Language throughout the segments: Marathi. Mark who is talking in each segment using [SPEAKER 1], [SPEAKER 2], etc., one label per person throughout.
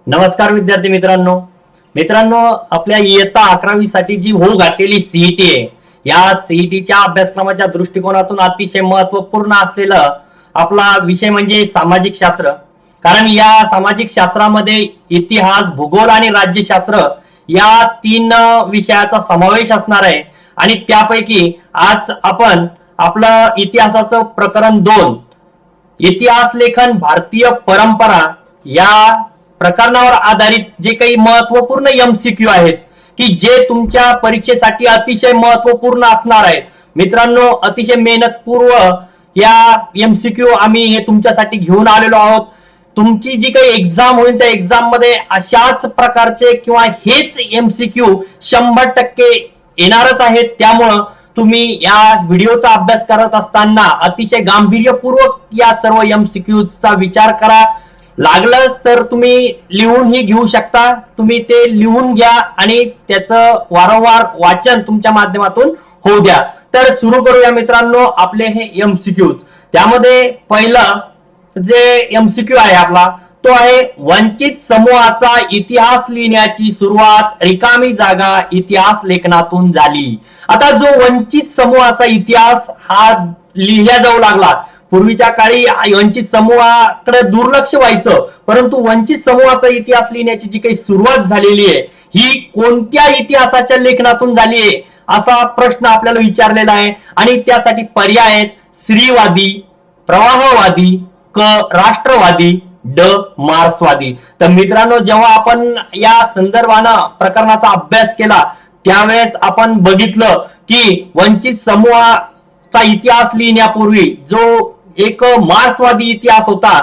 [SPEAKER 1] नमस्कार विद्यार्थी मित्रांनो आपल्या इयत्ता 11वी साठी जी होऊ घातलेली सीईटी आहे, या सीईटीच्या अभ्यासक्रमाच्या दृष्टिकोनातून अतिशय महत्वपूर्ण असलेला आपला विषय म्हणजे सामाजिक शास्त्र. कारण या सामाजिक शास्त्रामध्ये इतिहास, भूगोल आणि राज्यशास्त्र या 3 विषयाचा समावेश असणार आहे. आणि त्यापैकी आज आपण आपलं इतिहासाचं प्रकरण 2 इतिहास लेखन भारतीय परंपरा या प्रकरणावर आधारित जे काही महत्वपूर्ण एमसीक्यू आहेत की जे तुमच्या परीक्षेसाठी अतिशय महत्वपूर्ण असणार आहेत. मित्रांनो, अतिशय मेहनतपूर्व या एमसीक्यू आम्ही हे तुमच्यासाठी घेऊन आलेलो आहोत. तुमची जी काही एक्झाम होईल त्या एक्झाम मध्ये अशाच प्रकारचे किंवा हेच एमसीक्यू 100% येणारच आहेत. त्यामुळं तुम्ही या व्हिडिओचा अभ्यास करत असताना अतिशय गांभीर्यपूर्वक या सर्व एमसीक्यूचा विचार करा. लागलंच तर तुम्ही लिहूनही घेऊ शकता. तुम्ही ते लिहून घ्या आणि त्याचं वारंवार वाचन तुमच्या माध्यमातून होऊ द्या. तर सुरू करूया मित्रांनो आपले हे एमसीक्यू. त्यामध्ये पहिला जे एमसीक्यू आहे आपला तो आहे वंचित समूहाचा इतिहास लिहिण्याची सुरुवात रिकामी जागा इतिहास लेखनातून झाली. आता जो वंचित समूहाचा इतिहास हा लिहिला जाऊ लागला, पूर्वीच्या काळी वंचित समूहाकडे दुर्लक्ष व्हायचं, परंतु वंचित समूहाचा इतिहास लिहिण्याची जी काही सुरुवात झालेली आहे ही कोणत्या इतिहासाच्या लेखनातून झाली आहे असा प्रश्न आपल्याला विचारलेला आहे. आणि त्यासाठी पर्याय आहेत स्त्रीवादी, प्रवाहवादी, क राष्ट्रवादी, ड मार्क्सवादी. तर मित्रांनो, जेव्हा आपण या संदर्भानं प्रकरणाचा अभ्यास केला त्यावेळेस आपण बघितलं की वंचित समूहाचा इतिहास लिहिण्यापूर्वी जो एक मार्क्सवादी इतिहास होता,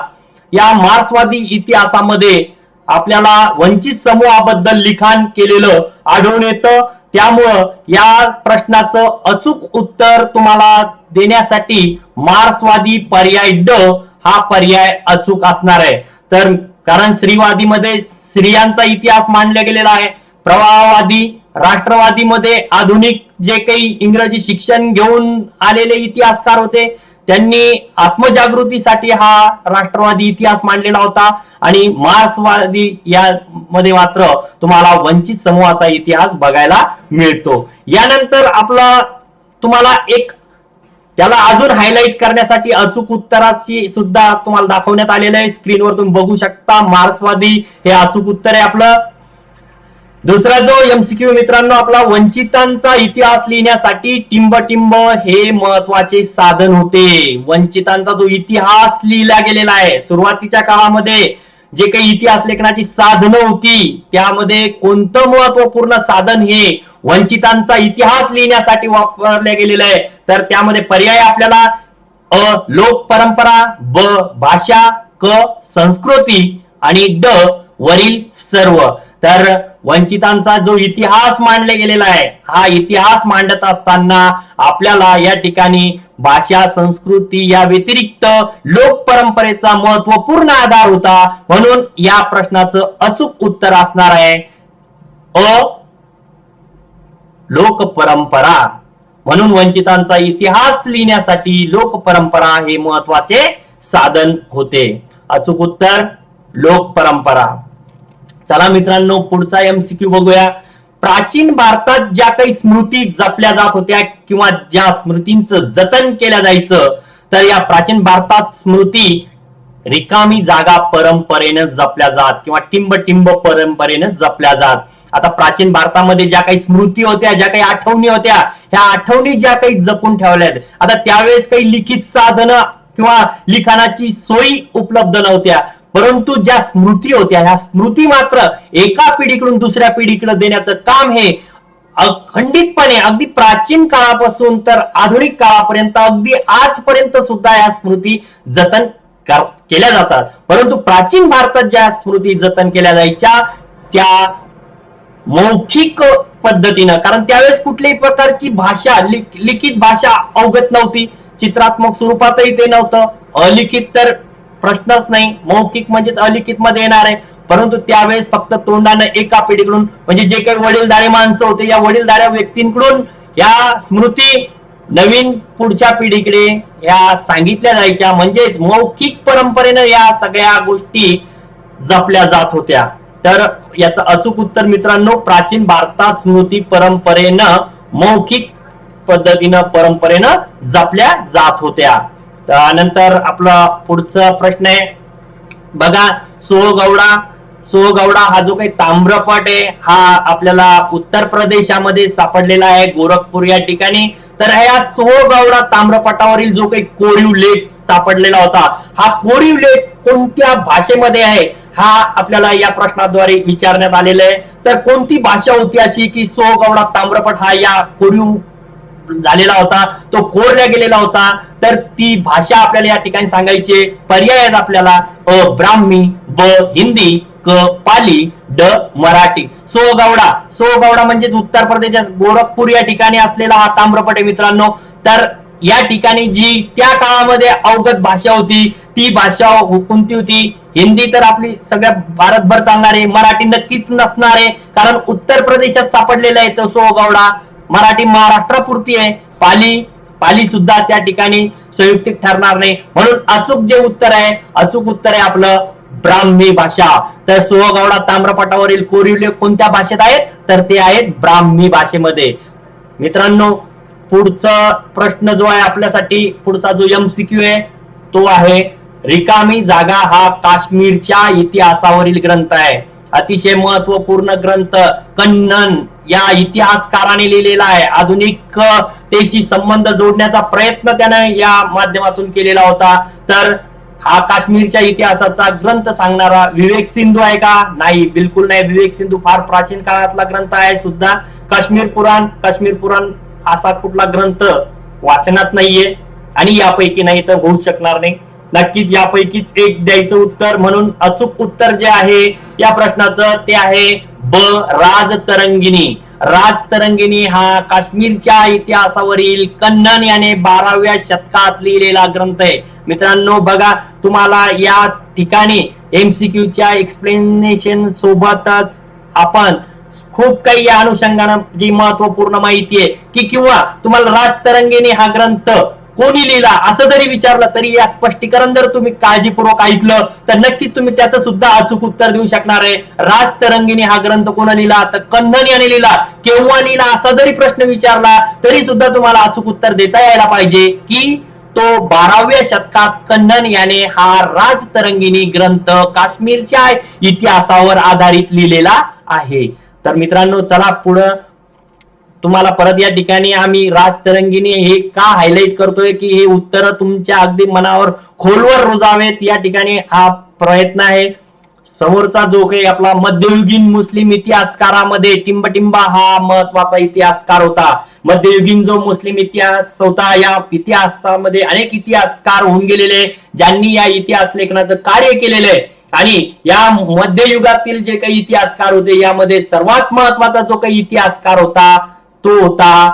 [SPEAKER 1] या मार्क्सवादी इतिहासामध्ये आपल्याला वंचित समूहाबद्दल लिखाण केलेलं आढळून येतं. त्यामुळं या प्रश्नाचं अचूक उत्तर तुम्हाला देण्यासाठी मार्क्सवादी पर्याय ड हा पर्याय अचूक असणार आहे. तर कारण स्त्रीवादीमध्ये स्त्रियांचा इतिहास मांडला गेलेला आहे, प्रवाहवादी राष्ट्रवादीमध्ये आधुनिक जे काही इंग्रजी शिक्षण घेऊन आलेले इतिहासकार होते त्यांनी आत्मजागृतीसाठी हा राष्ट्रवादी इतिहास मांडलेला होता. आणि मार्क्सवादी यामध्ये मात्र तुम्हाला वंचित समूहाचा इतिहास बघायला मिळतो. यानंतर आपला तुम्हाला एक त्याला अजून हायलाइट करण्यासाठी अचूक उत्तराची सुद्धा तुम्हाला दाखवण्यात आलेलं आहे. स्क्रीनवर तुम्ही बघू शकता मार्क्सवादी हे अचूक उत्तर आहे आपलं. दुसरा जो एमसीक्यू मित्रांनो आपला वंचितांचा इतिहास लिहिण्यासाठी टिंब हे महत्वाचे साधन होते. वंचितांचा जो इतिहास लिहिला गेलेला आहे, सुरुवातीच्या काळामध्ये जे काही इतिहास लेखनाची साधनं होती त्यामध्ये कोणतं महत्वपूर्ण साधन हे वंचितांचा इतिहास लिहिण्यासाठी वापरले गेलेलं आहे. तर त्यामध्ये पर्याय आपल्याला अ लोक परंपरा, ब भाषा, क संस्कृती आणि ड वरील सर्व. तर वंचितांचा जो इतिहास मांडला गेलेला आहे हा इतिहास मांडत असताना आपल्याला या ठिकाणी भाषा, संस्कृती या व्यतिरिक्त लोक परंपरेचा महत्वपूर्ण आधार होता. म्हणून या प्रश्नाचं अचूक उत्तर असणार आहे अ लोक परंपरा. म्हणून वंचितांचा इतिहास लिहिण्यासाठी लोक परंपरा हे महत्वाचे साधन होते. अचूक उत्तर लोक परंपरा. चला मित्रांनो, पुढचा एमसीक्यू बघूया. प्राचीन भारतात ज्या काही स्मृती जपल्या जात होत्या किंवा ज्या स्मृतींचं जतन केलं जायचं, तर या प्राचीन भारतात स्मृती रिकामी जागा परंपरेनं जपल्या जात किंवा टिंब परंपरेनं जपल्या जात. आता प्राचीन भारतामध्ये ज्या काही स्मृती होत्या, ज्या काही आठवणी होत्या, ह्या आठवणी ज्या काही जपून ठेवल्या. आता त्यावेळेस काही लिखित साधनं किंवा लिखाणाची सोयी उपलब्ध नव्हत्या, परंतु ज्या स्मृती होत्या ह्या स्मृती मात्र एका पिढीकडून दुसऱ्या पिढीकडे देण्याचं काम हे अखंडितपणे अगदी प्राचीन काळापासून तर आधुनिक काळापर्यंत अगदी आजपर्यंत सुद्धा या स्मृती जतन केल्या जातात. परंतु प्राचीन भारतात ज्या स्मृती जतन केल्या जायच्या त्या मौखिक पद्धतीनं, कारण त्यावेळेस कुठल्याही प्रकारची भाषा लिखित भाषा अवगत नव्हती, चित्रात्मक स्वरूपातही ते नव्हतं, अलिखित तर प्रश्नच नाही, मौखिक म्हणजेच अलिखित मध्ये येणार आहे. परंतु त्यावेळेस फक्त तोंडानं एका पिढीकडून म्हणजे जे काही वडीलधारे माणसं होते या वडीलधाऱ्या व्यक्तींकडून या स्मृती नवीन पुढच्या पिढीकडे या सांगितल्या जायच्या. म्हणजेच मौखिक परंपरेनं या सगळ्या गोष्टी जपल्या जात होत्या. तर याचं अचूक उत्तर मित्रांनो, प्राचीन भारतात स्मृती परंपरेनं मौखिक पद्धतीनं परंपरेनं जपल्या जात होत्या. त्यानंतर आपला पुढचा प्रश्न आहे बघा, सोहगौडा हा जो काही ताम्रपट आहे हा आपल्याला उत्तर प्रदेशामध्ये सापडलेला आहे, गोरखपूर या ठिकाणी. तर या सोहगौडा ताम्रपटावरील जो काही कोरीव लेख सापडलेला होता, हा कोरीव लेख कोणत्या भाषेमध्ये आहे हा आपल्याला या प्रश्नाद्वारे विचारण्यात आलेला आहे. तर कोणती भाषा होती अशी की सोहगौडा ताम्रपट हा या कोरीव झालेला होता, तो कोरला गेलेला होता? तर ती भाषा आपल्याला या ठिकाणी सांगायची. पर्याय आहेत आपल्याला अ ब्राह्मी, ब हिंदी, क पाली, ड मराठी. सोहगौडा म्हणजे उत्तर प्रदेशात गोरखपूर या ठिकाणी असलेला हा ताम्रपट आहे मित्रांनो. तर या ठिकाणी जी त्या काळामध्ये अवगत भाषा होती ती भाषा कोणती होती? हिंदी तर आपली सगळ्या भारतभर चालणार आहे, मराठी नक्कीच नसणार आहे कारण उत्तर प्रदेशात सापडलेला आहे तो सोहगौडा. मराठी महाराष्ट्रापुरती आहे. पाली सुद्धा त्या ठिकाणी संयुक्तिक ठरणार नाही. म्हणून अचूक जे उत्तर आहे आपलं ब्राह्मी भाषा. तर सोहगौडा ताम्रपटावरील कोरीव लेख कोणत्या भाषेत आहेत? तर ते आहेत ब्राह्मी भाषेमध्ये. मित्रांनो, पुढचा प्रश्न जो आहे आपल्यासाठी, पुढचा जो MCQ आहे तो आहे, रिकामी जागा हा काश्मीरच्या इतिहासावरील ग्रंथ आहे. अतिशय महत्वपूर्ण ग्रंथ कन्नन या इतिहासकाराने लिहिलेला आहे. आधुनिकतेशी संबंध जोडण्याचा प्रयत्न त्याने या माध्यमातून केलेला होता. तर हा काश्मीरच्या इतिहासाचा ग्रंथ सांगणारा विवेक सिंधू आहे का? नाही, बिलकुल नाही. विवेक सिंधू फार प्राचीन काळातला ग्रंथ आहे सुद्धा. काश्मीर पुराण असा कुठला ग्रंथ वाचनात नाहीये आणि यापैकी नाही तर होऊ शकणार नाही. नक्कीच यापैकीच एक द्यायचं उत्तर. म्हणून अचूक उत्तर जे आहे या प्रश्नाचं ते आहे ब राजतरंगिणी हा काश्मीरच्या इतिहासावरील कन्नन याने 12व्या शतकात लिहिलेला ग्रंथ आहे. मित्रांनो बघा, तुम्हाला या ठिकाणी MCQच्या एक्सप्लेनेशन सोबतच आपण खूप काही या अनुषंगाने जी महत्वपूर्ण माहिती आहे की किंवा तुम्हाला राजतरंगिणी हा ग्रंथ कोणी लिहिला असं जरी विचारलं तरी या स्पष्टीकरण जर तुम्ही काळजीपूर्वक ऐकलं तर नक्कीच तुम्ही त्याचं सुद्धा अचूक उत्तर देऊ शकणार आहे. राजतरंगिणी हा ग्रंथ कोणी लिहिला? तर कन्नन याने लिहिला. केव्हा लिहिला असा जरी प्रश्न विचारला तरी सुद्धा तुम्हाला अचूक उत्तर देता यायला पाहिजे की तो 12व्या शतकात कन्नन याने हा राजतरंगिणी ग्रंथ काश्मीरच्या इतिहासावर आधारित लिहिलेला आहे. तर मित्रांनो चला पुढं तुम्हाला परत या ठिकाणी आम्ही राजतरंगिणी हे का हायलाइट करतोय की हे उत्तर तुमच्या अगदी मनावर खोलवर रुजावेत या ठिकाणी हा प्रयत्न आहे. समोरचा जो काही आपला मध्ययुगीन मुस्लिम इतिहासकारामध्ये टिंबटिंबा हा महत्वाचा इतिहासकार होता. मध्ययुगीन जो मुस्लिम इतिहास होता या इतिहासामध्ये अनेक इतिहासकार होऊन गेलेले ज्यांनी या इतिहास लेखनाचं कार्य केलेलं आहे. आणि या मध्ययुगातील जे काही इतिहासकार होते यामध्ये सर्वात महत्वाचा जो काही इतिहासकार होता तो होता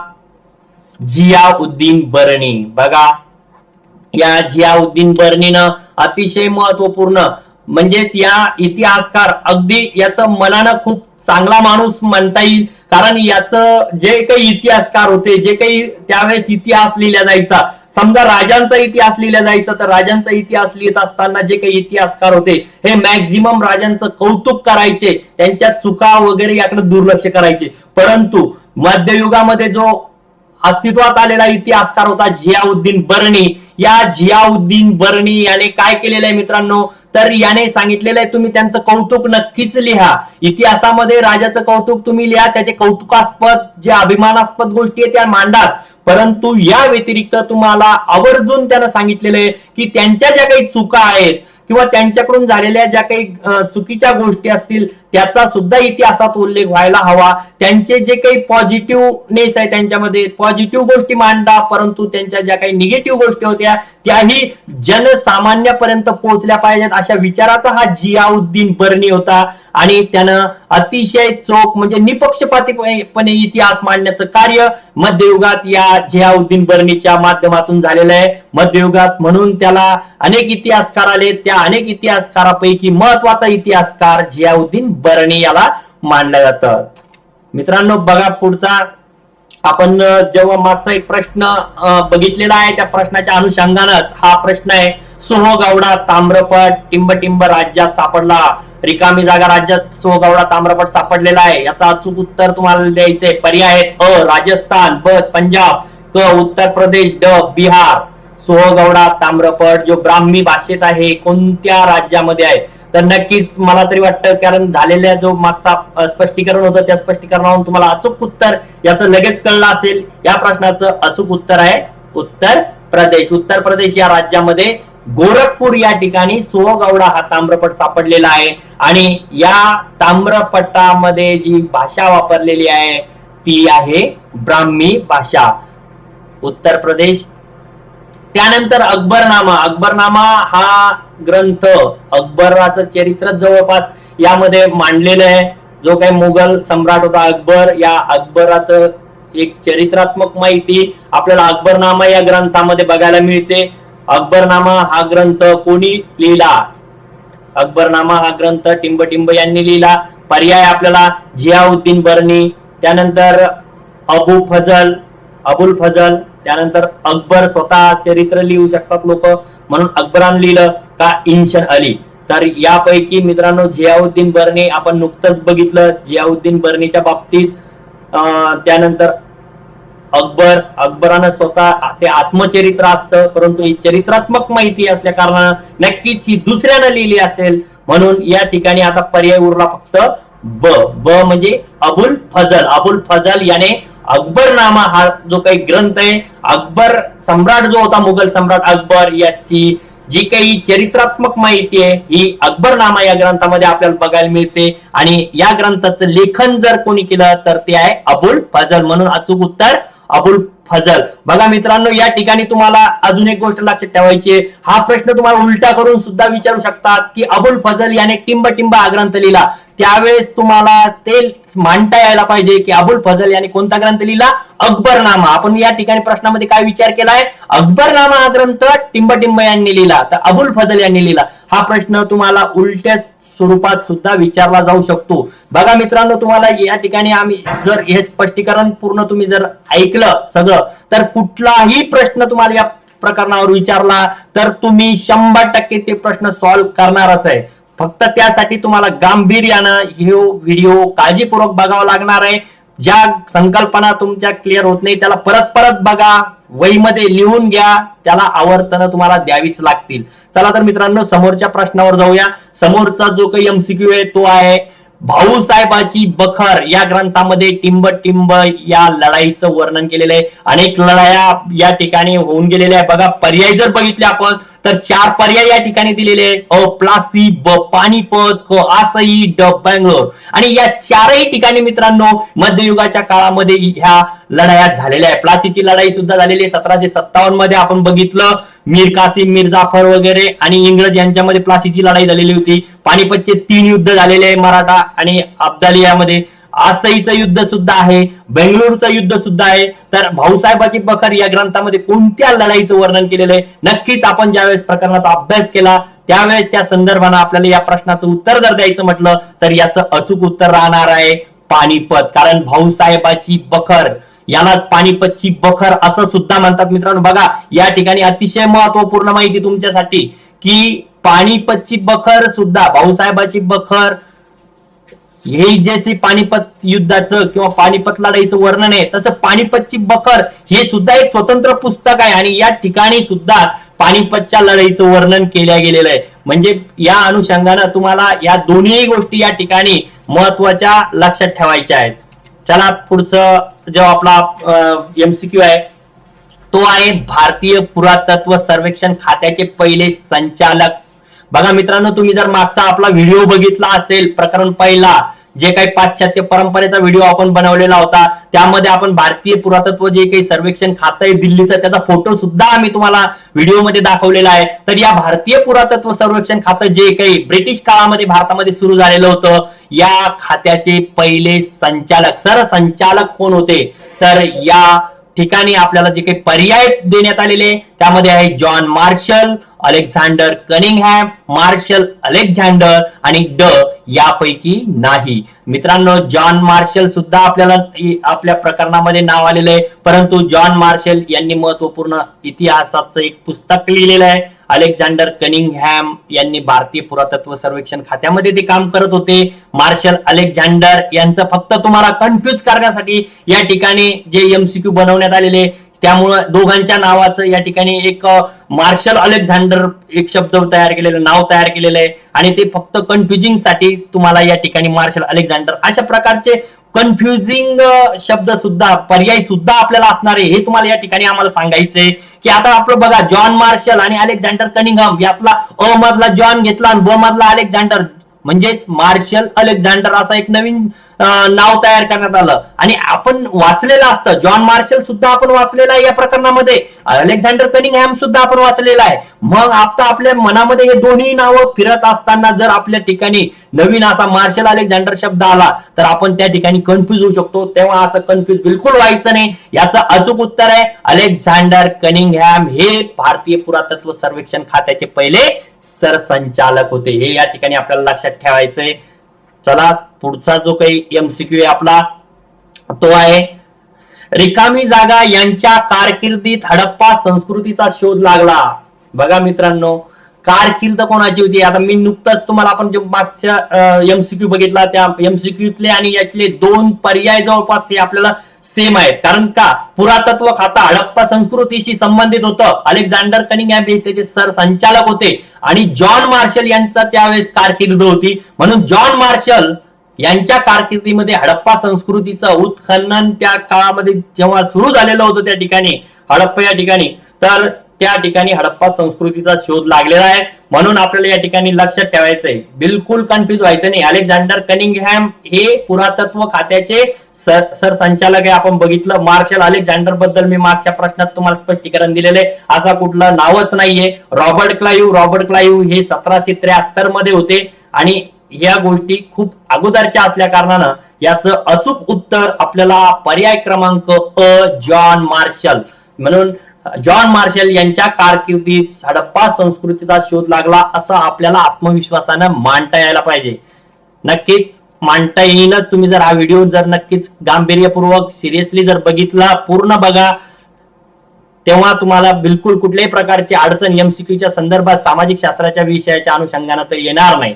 [SPEAKER 1] जियाउद्दीन बर्नी. बघा, या जियाउद्दीन बर्नीनं अतिशय महत्वपूर्ण म्हणजेच या इतिहासकार अगदी याचं मनानं खूप चांगला माणूस म्हणता येईल कारण याचं जे काही इतिहासकार होते, जे काही त्यावेळेस इतिहास लिहिला जायचा, समजा राजांचा इतिहास लिहिला जायचा तर राजांचा इतिहास लिहित असताना जे काही इतिहासकार होते हे मॅक्झिमम राजांचं कौतुक करायचे, त्यांच्या चुका वगैरे याकडे दुर्लक्ष करायचे. परंतु मध्ययुगामध्ये जो अस्तित्वात आलेला इतिहासकार होता जियाउद्दीन बर्नी, या जियाउद्दीन बर्नी याने काय केलेलं आहे मित्रांनो, तर याने सांगितलेलं आहे तुम्ही त्यांचं कौतुक नक्कीच लिहा. इतिहासामध्ये राजाचं कौतुक तुम्ही लिहा, त्याचे कौतुकास्पद जे अभिमानास्पद गोष्टी आहेत त्या मांडाच. परंतु या व्यतिरिक्त तुम्हाला आवर्जून त्यानं सांगितलेलं आहे की त्यांच्या ज्या काही चुका आहेत किंवा त्यांच्याकडून झालेल्या ज्या काही चुकीच्या गोष्टी असतील त्याचा सुद्धा इतिहासात उल्लेख व्हायला हवा. त्यांचे जे काही पॉझिटिव्हनेस आहे त्यांच्यामध्ये पॉझिटिव्ह गोष्टी मांडा, परंतु त्यांच्या ज्या काही निगेटिव्ह गोष्टी होत्या त्याही जनसामान्यापर्यंत पोहोचल्या पाहिजेत अशा विचाराचा हा जियाउद्दीन बर्नी होता. आणि त्यानं अतिशय चोख म्हणजे निपक्षपातीपणे इतिहास मांडण्याचं कार्य मध्ययुगात या जियाउद्दीन बर्नीच्या माध्यमातून झालेलं आहे. मध्ययुगात म्हणून त्याला अनेक इतिहासकार आले, त्या अनेक इतिहासकारापैकी महत्वाचा इतिहासकार जियाउद्दीन बर्नी याला मानलं जातं. मित्रांनो बघा पुढचा आपण जेव्हा मागचा एक प्रश्न बघितलेला आहे त्या प्रश्नाच्या अनुषंगानच हा प्रश्न आहे. सोहगौडा ताम्रपट टिंबटिंब राज्यात सापडला. रिकामी जागा राज्यात सोहगवडा ताम्रपट सापडलेला आहे? याचं अचूक उत्तर तुम्हाला द्यायचंय. पर्याय आहेत: अ राजस्थान, ब पंजाब, क उत्तर प्रदेश, ड बिहार. सोहगवडा ताम्रपट जो ब्राह्मी भाषेत आहे कोणत्या राज्यामध्ये आहे? तर नक्कीच मला तरी वाटतं, कारण झालेल्या जो मागचा स्पष्टीकरण होतं त्या स्पष्टीकरणावरून तुम्हाला अचूक उत्तर याचं लगेच कळलं असेल. या प्रश्नाचं अचूक उत्तर आहे उत्तर प्रदेश. उत्तर प्रदेश या राज्यामध्ये गोरखपूर या ठिकाणी सोहगवडा हा ताम्रपट सापडलेला आहे. आणि या ताम्रपटामध्ये जी भाषा वापरलेली आहे ती आहे ब्राह्मी भाषा. उत्तर प्रदेश. त्यानंतर अकबरनामा. अकबरनामा हा ग्रंथ अकबराचं चरित्र जवळपास यामध्ये मांडलेलं आहे. जो काही मुघल सम्राट होता अकबर, या अकबराचं एक चरित्रात्मक माहिती आपल्याला अकबरनामा या ग्रंथामध्ये बघायला मिळते. अकबरनामा हा ग्रंथ कोणी लिहिला? अकबरनामा हा ग्रंथ टिंबटिंब यांनी लिहिला. पर्याय आपल्याला जियाउद्दीन बर्नी, त्यानंतर अबुल फजल, त्यानंतर अकबर स्वतः चरित्र लिहू शकतात लोक म्हणून अकबरान लिहिलं का इन्शन अली? तर यापैकी मित्रांनो जियाउद्दीन बर्नी आपण नुकतंच बघितलं जियाउद्दीन बर्नीच्या बाबतीत. त्यानंतर अकबरानं स्वतः ते आत्मचरित्र असतं, परंतु ही चरित्रात्मक माहिती असल्या कारणानं नक्कीच ही दुसऱ्यानं लिहिली असेल. म्हणून या ठिकाणी आता पर्याय उरला फक्त ब म्हणजे अबुल फजल याने अकबरनामा हा जो काही ग्रंथ आहे, अकबर सम्राट जो होता मुघल सम्राट अकबर, याची जी काही चरित्रात्मक माहिती आहे ही अकबरनामा या ग्रंथामध्ये आपल्याला बघायला मिळते. आणि या ग्रंथाचं लेखन जर कोणी केलं तर ते आहे अबुल फजल. म्हणून अचूक उत्तर अबुल फजल. बघा मित्रांनो, या ठिकाणी तुम्हाला अजून एक गोष्ट लक्षात ठेवायची आहे. हा प्रश्न तुम्हाला उलटा करून सुद्धा विचारू शकतात की अबुल फजल याने टिंबटिंब हा ग्रंथ लिहिला. त्यावेळेस तुम्हाला ते मांडता यायला पाहिजे की अबुल फजल याने कोणता ग्रंथ लिहिला? अकबरनामा. आपण या ठिकाणी प्रश्नामध्ये काय विचार केलाय? अकबरनामा हा ग्रंथ टिंबटिंब यांनी लिहिला, तर अबुल फजल यांनी लिहिला. हा प्रश्न तुम्हाला उलट्या स्वरूपात सुद्धा विचारला जाऊ शकतो. बघा मित्रांनो, तुम्हाला या ठिकाणी आम्ही जर हे स्पष्टीकरण पूर्ण तुम्ही जर ऐकलं सगळं, तर कुठलाही प्रश्न तुम्हाला या प्रकरणावर विचारला तर तुम्ही 100% ते प्रश्न सॉल्व्ह करणारच आहे. फक्त त्यासाठी तुम्हाला गांभीर्यानं हे व्हिडिओ काळजीपूर्वक बघावा लागणार आहे. ज्या संकल्पना तुमच्या क्लिअर होत नाही त्याला परत परत बघा, वहीमध्ये लिहून घ्या, त्याला आवर्तन तुम्हाला द्यावीच लागतील. चला तर मित्रांनो, समोरच्या प्रश्नावर जाऊया. समोरचा जो काही एमसीक्यू आहे तो आहे भाऊसाहेबाची बखर या ग्रंथामध्ये टिंबटिंब या लढाईचं वर्णन केलेलं आहे. अनेक लढाया या ठिकाणी होऊन गेलेल्या आहे. बघा, पर्याय जर बघितले आपण तर 4 पर्याय या ठिकाणी दिलेले आहेत. अ प्लासी, ब पानिपत, क आसई, ड बंगलोर. आणि या 4ही ठिकाणी मित्रांनो मध्ययुगाच्या काळामध्ये ह्या लढाया झालेल्या आहे. प्लासीची लढाई सुद्धा झालेली आहे 1757 मध्ये. आपण बघितलं मीर कासिम, मीर जाफर वगैरे आणि इंग्रज यांच्यामध्ये प्लासीची लढाई झालेली होती. पानिपतचे 3 युद्ध झालेले आहे मराठा आणि अब्दालियामध्ये. आसईचं युद्ध सुद्धा आहे, बेंगळूरचं युद्ध सुद्धा आहे. तर भाऊसाहेबाची बखर या ग्रंथामध्ये कोणत्या लढाईचं वर्णन केलेलं आहे? नक्कीच आपण ज्यावेळेस प्रकरणाचा अभ्यास केला त्यावेळेस त्या संदर्भानं आपल्याला या प्रश्नाचं उत्तर जर द्यायचं म्हटलं तर याचं अचूक उत्तर राहणार आहे पानिपत. कारण भाऊसाहेबाची बखर यालाच पानिपतची बखर असं सुद्धा म्हणतात. मित्रांनो बघा, या ठिकाणी अतिशय महत्वपूर्ण माहिती तुमच्यासाठी की पानिपतची बखर सुद्धा, भाऊसाहेबाची बखर हे जसे पानिपत युद्धाचं किंवा पानिपत लढाईचं वर्णन आहे, तसं पानिपतची बखर हे सुद्धा एक स्वतंत्र पुस्तक आहे. आणि या ठिकाणी सुद्धा पानिपतच्या लढाईचं वर्णन केल्या गेलेलं आहे. म्हणजे या अनुषंगानं तुम्हाला या दोन्ही गोष्टी या ठिकाणी महत्वाच्या लक्षात ठेवायच्या आहेत. चला, पुढचं जो आपला एमसीक्यू आहे तो आहे भारतीय पुरातत्व सर्वेक्षण खात्याचे पहिले संचालक. बघा मित्रांनो, तुम्ही जर मागचा आपला व्हिडिओ बघितला असेल, प्रकरण पहिला जे काही पाश्चात्य परंपरेचा व्हिडिओ आपण बनवलेला होता, त्यामध्ये आपण भारतीय पुरातत्व जे काही सर्वेक्षण खातं आहे दिल्लीचं, त्याचा फोटो सुद्धा आम्ही तुम्हाला व्हिडिओमध्ये दाखवलेला आहे. तर या भारतीय पुरातत्व सर्वेक्षण खातं जे काही ब्रिटिश काळामध्ये भारतामध्ये सुरू झालेलं होतं, या खात्याचे पहिले संचालक सरसंचालक कोण होते? तर या ठिकाणी आपल्याला जे काही पर्याय देण्यात आलेले त्यामध्ये आहे John Marshall, Alexander Cunningham, Marshall Alexander आणि ड यापैकी नाही. मित्रांनो, जॉन मार्शल सुद्धा आपल्याला आपल्या प्रकरणामध्ये नाव आलेलं आहे, परंतु जॉन मार्शल यांनी महत्वपूर्ण इतिहासाचं एक पुस्तक लिहिलेलं आहे अलेक्झांडर कनिंगहॅम यांनी भारतीय पुरातत्व सर्वेक्षण खात्यामध्ये ते काम करत होते. मार्शल अलेक्झांडर यांचं फक्त तुम्हाला कन्फ्युज करण्यासाठी या ठिकाणी जे एमसीक्यू बनवण्यात आलेले, त्यामुळे दोघांच्या नावाचं या ठिकाणी एक मार्शल अलेक्झांडर एक शब्द तयार केलेलं, नाव तयार केलेलं आहे आणि ते फक्त कन्फ्युजिंग साठी तुम्हाला या ठिकाणी मार्शल अलेक्झांडर अशा प्रकारचे कन्फ्युजिंग शब्द सुद्धा, पर्याय सुद्धा आपल्याला असणार आहे. हे तुम्हाला या ठिकाणी आम्हाला सांगायचंय की आता आपलं बघा, जॉन मार्शल आणि अलेक्झांडर कनिंगहॅम यातला अ मधला जॉन घेतला आणि ब मधला अलेक्झांडर, म्हणजेच मार्शल अलेक्झांडर असा एक नवीन नाव तयार करण्यात आलं. आणि आपण वाचलेलं असतं, जॉन मार्शल सुद्धा आपण वाचलेला आहे या प्रकरणामध्ये, अलेक्झांडर कनिंगहॅम सुद्धा आपण वाचलेला आहे. मग आता आपल्या मनामध्ये हे दोन्ही नावं फिरत असताना जर आपल्या ठिकाणी नवीन असा मार्शल अलेक्झांडर शब्द आला तर आपण त्या ठिकाणी कन्फ्युज होऊ शकतो. तेव्हा असं कन्फ्युज बिलकुल व्हायचं नाही. याचं अचूक उत्तर आहे अलेक्झांडर कनिंगहॅम हे भारतीय पुरातत्व सर्वेक्षण खात्याचे पहिले सरसंचालक होते. हे या ठिकाणी आपल्याला लक्षात ठेवायचंय. चला, पुढचा जो काही एमसीक्यू आहे आपला तो आहे, रिकामी जागा यांच्या कारकिर्दीत हडप्पा संस्कृतीचा शोध लागला. बघा मित्रांनो, कारकीर्द कोणाची होती? आता मी नुकताच तुम्हाला, आपण जे मागच्या एमसीक्यू बघितला त्या एमसीक्यूतले आणि यातले दोन पर्याय जवळपास हे आपल्याला सेम आहेत. कारण का, पुरातत्व खाता हडप्पा संस्कृतीशी संबंधित होतं. अलेक्झांडर कनिंगहॅम हे त्याचे सरसंचालक होते आणि जॉन मार्शल यांचा त्यावेळेस कारकीर्द होती. म्हणून जॉन मार्शल यांच्या कारकिर्दीमध्ये हडप्पा संस्कृतीचं उत्खनन त्या काळामध्ये जेव्हा सुरू झालेलं होतं त्या ठिकाणी हडप्पा या ठिकाणी, तर त्या ठिकाणी हडप्पा संस्कृतीचा शोध लागलेला आहे. म्हणून आपल्याला या ठिकाणी लक्षात ठेवायचंय, बिलकुल कन्फ्युज व्हायचं नाही. अलेक्झांडर कनिंगहॅम हे पुरातत्व खात्याचे सरसंचालक आहे. आपण बघितलं, मार्शल अलेक्झांडर बद्दल मी मागच्या प्रश्नात तुम्हाला स्पष्टीकरण दिलेलं आहे. असा कुठलं नावच नाहीये. रॉबर्ट क्लाइव्ह हे 1773 मध्ये होते आणि या गोष्टी खूप अगोदरच्या असल्या कारणानं याचं अचूक उत्तर आपल्याला पर्याय क्रमांक अ, जॉन मार्शल. म्हणून जॉन मार्शल यांच्या कारकिर्दीत हडप्पा संस्कृतीचा शोध लागला असं आपल्याला आत्मविश्वासानं मांडता यायला पाहिजे. नक्कीच मांडता येईलच. तुम्ही जर हा व्हिडिओ जर नक्कीच गांभीर्यपूर्वक सिरियसली जर बघितला, पूर्ण बघा, तेव्हा तुम्हाला बिलकुल कुठल्याही प्रकारची अडचण एमसीक्यूच्या संदर्भात सामाजिक शास्त्राच्या विषयाच्या अनुषंगाने तर येणार नाही.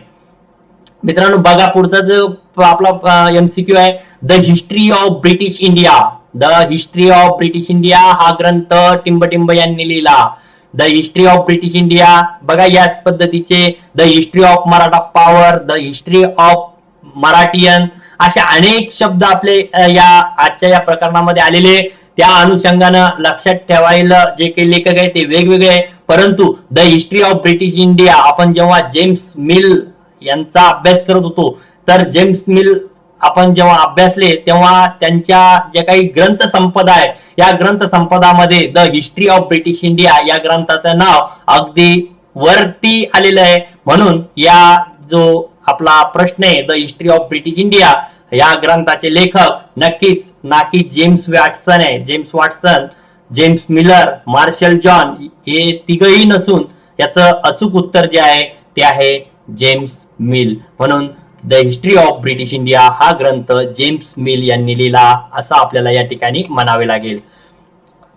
[SPEAKER 1] मित्रांनो बघा, पुढचा जो आपला एमसीक्यू आहे, the history of British India. The history of British India हा ग्रंथ टिंबटिंब यांनी लिहिला. The history of British India, बघा या पद्धतीचे the history of Maratha power, the history of Marathian, असे अनेक शब्द आपले या आजच्या या प्रकरणामध्ये आलेले. त्या अनुषंगानं लक्षात ठेवायला जे काही लेखक आहे ते वेगवेगळे आहे, परंतु the history of British India आपण जेव्हा जेम्स मिल यांचा अभ्यास करत होतो, तर जेम्स मिल आपण जेव्हा अभ्यासले तेव्हा त्यांच्या जे काही ग्रंथ संपदा आहे, या ग्रंथ संपदामध्ये the history of British India या ग्रंथाचं नाव अगदी वरती आलेलं आहे. म्हणून या जो आपला प्रश्न आहे, the history of British India या ग्रंथाचे लेखक नक्कीच ना की जेम्स वॉटसन आहे. James Watson, James Miller, Marshall John हे तिघही नसून याचं अचूक उत्तर जे आहे ते आहे जेम्स मिल. म्हणून the history of British India हा ग्रंथ जेम्स मिल यांनी लिहिला असं आपल्याला या ठिकाणी म्हणावे लागेल.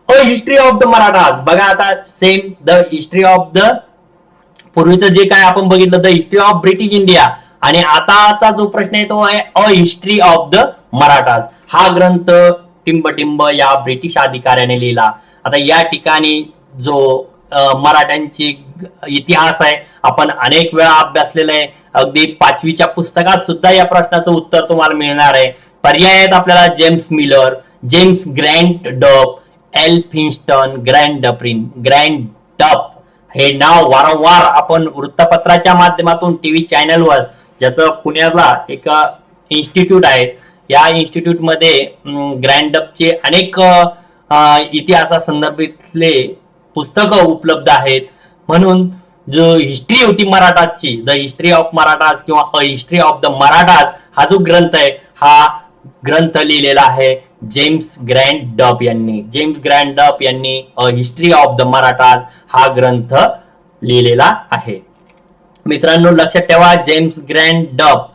[SPEAKER 1] A history of the Marathas, बघा आता same the history of the, पूर्वीचं जे काय आपण बघितलं the history of British India, आणि आताचा जो प्रश्न आहे तो आहे a history of the Marathas. हा ग्रंथ टिंबटिंब या ब्रिटिश अधिकाऱ्याने लिहिला. आता या ठिकाणी जो मराठ्यांची इतिहास आहे आपण अनेक वेळा अभ्यासलेला आहे. अगदी 5वीच्या पुस्तकात सुद्धा या प्रश्नाचं उत्तर तुम्हाला मिळणार आहे. पर्याय आहेत आपल्याला जेम्स मिलर, जेम्स ग्रँड डप, एल फिन्स्टन, ग्रँड डप. हे नाव वारंवार आपण वृत्तपत्राच्या माध्यमातून, टीव्ही चॅनलवर, ज्याचं पुण्याला एक इन्स्टिट्यूट आहे, या इन्स्टिट्यूट मध्ये ग्रँड डपचे अनेक इतिहासासंदर्भातले पुस्तकं उपलब्ध आहेत. म्हणून जो हिस्ट्री होती मराठाची, द हिस्ट्री ऑफ मराठाज किंवा a history of the Marathas हा जो ग्रंथ आहे, हा ग्रंथ लिहिलेला आहे जेम्स ग्रँड डप यांनी. जेम्स ग्रँड डप यांनी a history of the Marathas हा ग्रंथ लिहिलेला आहे. मित्रांनो लक्षात ठेवा जेम्स ग्रँड डप,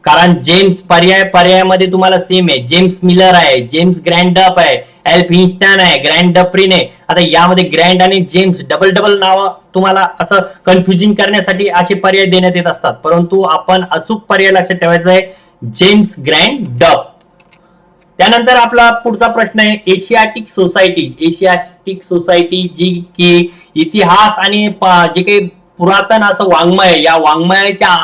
[SPEAKER 1] कारण जेम्स पर्यायामध्ये तुम्हाला सेम आहे. जेम्स मिलर आहे, जेम्स ग्रँड आहे, एल फिन्स्टन आहे, ग्रँड डप्रिन आहे. आता यामध्ये ग्रँड आणि जेम्स डबल नाव तुम्हाला असं कन्फ्युजिंग करण्यासाठी असे पर्याय देण्यात येत असतात, परंतु आपण अचूक पर्याय लक्षात ठेवायचा आहे, जेम्स ग्रँड डफ. त्यानंतर आपला पुढचा प्रश्न आहे, एशियाटिक सोसायटी. एशियाटिक सोसायटी जी की इतिहास आणि जे काही पुरातन असं वाङ्मय, या वाङ्मयाच्या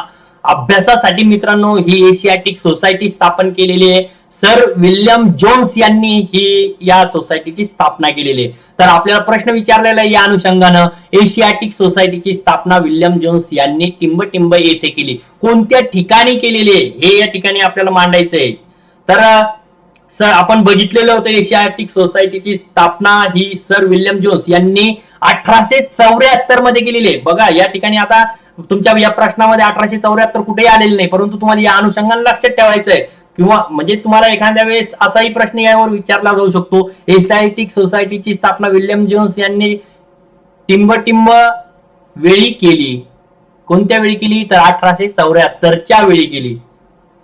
[SPEAKER 1] अभ्यासासाठी मित्रांनो ही एशियाटिक सोसायटी स्थापन केलेली आहे. सर विल्यम जोन्स यांनी ही या सोसायटीची स्थापना केलेली आहे. तर आपल्याला प्रश्न विचारलेला आहे या अनुषंगानं, एशियाटिक सोसायटीची स्थापना विल्यम जोन्स यांनी टिंबटिंब येथे केली. कोणत्या ठिकाणी केलेली आहे हे या ठिकाणी आपल्याला मांडायचं आहे. तर सर आपण बघितलेलं होतं, एशियाटिक सोसायटीची स्थापना ही सर विल्यम जोन्स यांनी 1874 मध्ये केलेली आहे. बघा या ठिकाणी आता तुमच्या या प्रश्नामध्ये 1874 कुठेही आलेले नाही, परंतु तुम्हाला या अनुषंगाने लक्षात ठेवायचं आहे, किंवा म्हणजे तुम्हाला एखाद्या वेळेस असाही प्रश्न यावर विचारला जाऊ शकतो, एशियाटिक सोसायटीची स्थापना विल्यम जोन्स यांनी टिंबटिंब वेळी केली. कोणत्या वेळी केली? तर 1874च्या वेळी केली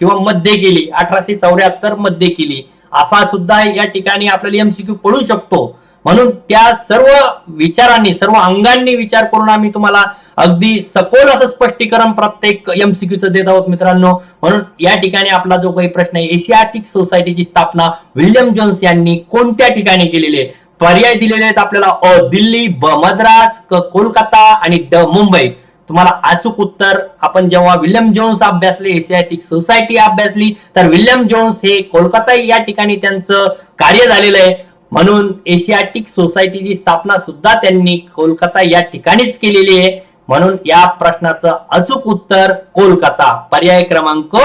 [SPEAKER 1] किंवा मध्ये केली, 1874 मध्ये केली, असा सुद्धा या ठिकाणी आपल्याला एमसीक्यू पडू शकतो. म्हणून त्या सर्व विचारांनी, सर्व अंगांनी विचार करून आम्ही तुम्हाला अगदी सखोल असं स्पष्टीकरण प्रत्येक एमसीक्यूचं देत आहोत मित्रांनो. म्हणून या ठिकाणी आपला जो काही प्रश्न आहे, एशियाटिक सोसायटीची स्थापना विल्यम जोन्स यांनी कोणत्या ठिकाणी केलेली आहे? पर्याय दिलेले आहेत आपल्याला, अ दिल्ली, ब मद्रास, क कोलकाता आणि ड मुंबई. तुम्हाला अचूक उत्तर, आपण जेव्हा विल्यम जोन्स अभ्यासले, एशियाटिक सोसायटी अभ्यासली, तर विल्यम जोन्स हे कोलकाता या ठिकाणी त्यांचं कार्य झालेलं आहे. म्हणून एशियाटिक सोसायटीची स्थापना सुद्धा त्यांनी कोलकाता या ठिकाणीच केलेली आहे. म्हणून या प्रश्नाचं अचूक उत्तर कोलकाता, पर्याय क्रमांक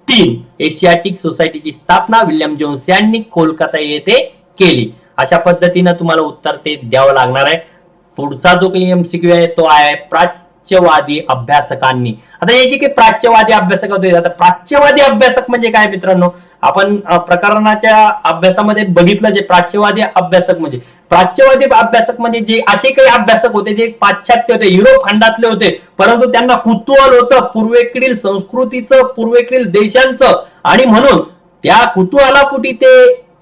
[SPEAKER 1] 3. एशियाटिक सोसायटीची स्थापना विल्यम जोन्स यांनी कोलकाता येथे केली. अशा पद्धतीनं तुम्हाला उत्तर ते द्यावं लागणार आहे. पुढचा जो काही एमसीक्यू आहे तो आहे प्राच्यवादी अभ्यासकांनी. आता हे जे काही प्राच्यवादी अभ्यासक होते, आता प्राच्यवादी अभ्यासक म्हणजे काय मित्रांनो? आपण प्रकरणाच्या अभ्यासामध्ये बघितलं, जे प्राच्यवादी अभ्यासक म्हणजे, प्राच्यवादी अभ्यासक म्हणजे जे असे काही अभ्यासक होते जे पाश्चात्य होते, युरोप खंडातले होते, परंतु त्यांना कुतूहल होतं पूर्वेकडील संस्कृतीचं, पूर्वेकडील देशांचं, आणि म्हणून त्या कुतूहलापोटी ते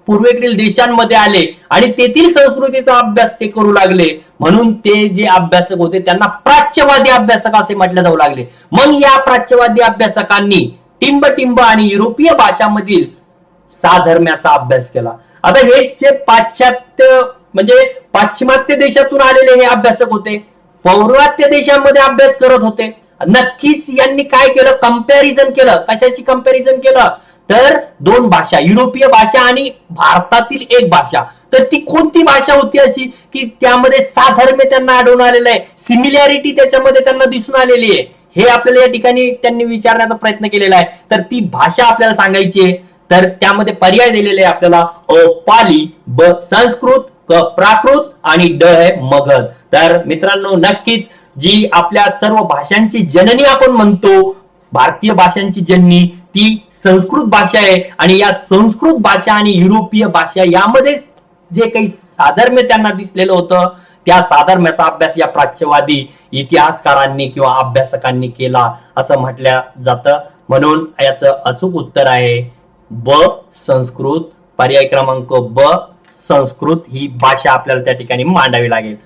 [SPEAKER 1] पूर्वेकडील देशांमध्ये आले आणि तेथील संस्कृतीचा अभ्यास ते करू लागले. म्हणून ते जे अभ्यासक होते त्यांना प्राच्यवादी अभ्यासक असे म्हटले जाऊ लागले. मग या प्राच्यवादी अभ्यासकांनी टिंबटिंब आणि युरोपीय भाषांमधील साधर्म्याचा अभ्यास केला. आता हे जे पाश्चात्य म्हणजे पाश्चिमात्य देशातून आलेले हे अभ्यासक होते, पौर्वात्य देशांमध्ये अभ्यास करत होते. नक्कीच यांनी काय केलं? कंपॅरिझन केलं. कशाची कंपॅरिझन केलं? तर दोन भाषा, युरोपीय भाषा आणि भारतातील एक भाषा. तर ती कोणती भाषा होती अशी की त्यामध्ये साधर्म्य त्यांना आढळून आलेलं आहे, सिमिलॅरिटी त्याच्यामध्ये त्यांना दिसून आलेली आहे, हे आपल्याला या ठिकाणी त्यांनी विचारण्याचा प्रयत्न केलेला आहे. तर ती भाषा आपल्याला सांगायची आहे. तर त्यामध्ये पर्याय दिलेले आहे आपल्याला, अ पाली, ब संस्कृत, क प्राकृत आणि ड आहे मगध. तर मित्रांनो नक्कीच जी आपल्या सर्व भाषांची जननी आपण म्हणतो, भारतीय भाषांची जननी ती संस्कृत भाषा आहे. आणि या संस्कृत भाषा आणि युरोपीय भाषा यामध्ये जे काही साधर्म्य त्यांना दिसलेलं होतं, त्या साधर्म्याचा अभ्यास या प्राच्यवादी इतिहासकारांनी किंवा अभ्यासकांनी केला असं म्हटलं जातं. म्हणून याचं अचूक उत्तर आहे ब संस्कृत, पर्याय क्रमांक ब संस्कृत ही भाषा आपल्याला त्या ठिकाणी मांडावी लागेल.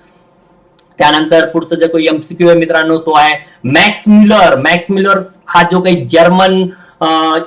[SPEAKER 1] त्यानंतर पुढचं जे काही एमसीक्यू आहे मित्रांनो तो आहे मॅक्स म्युलर. मॅक्स म्युलर हा जो काही जर्मन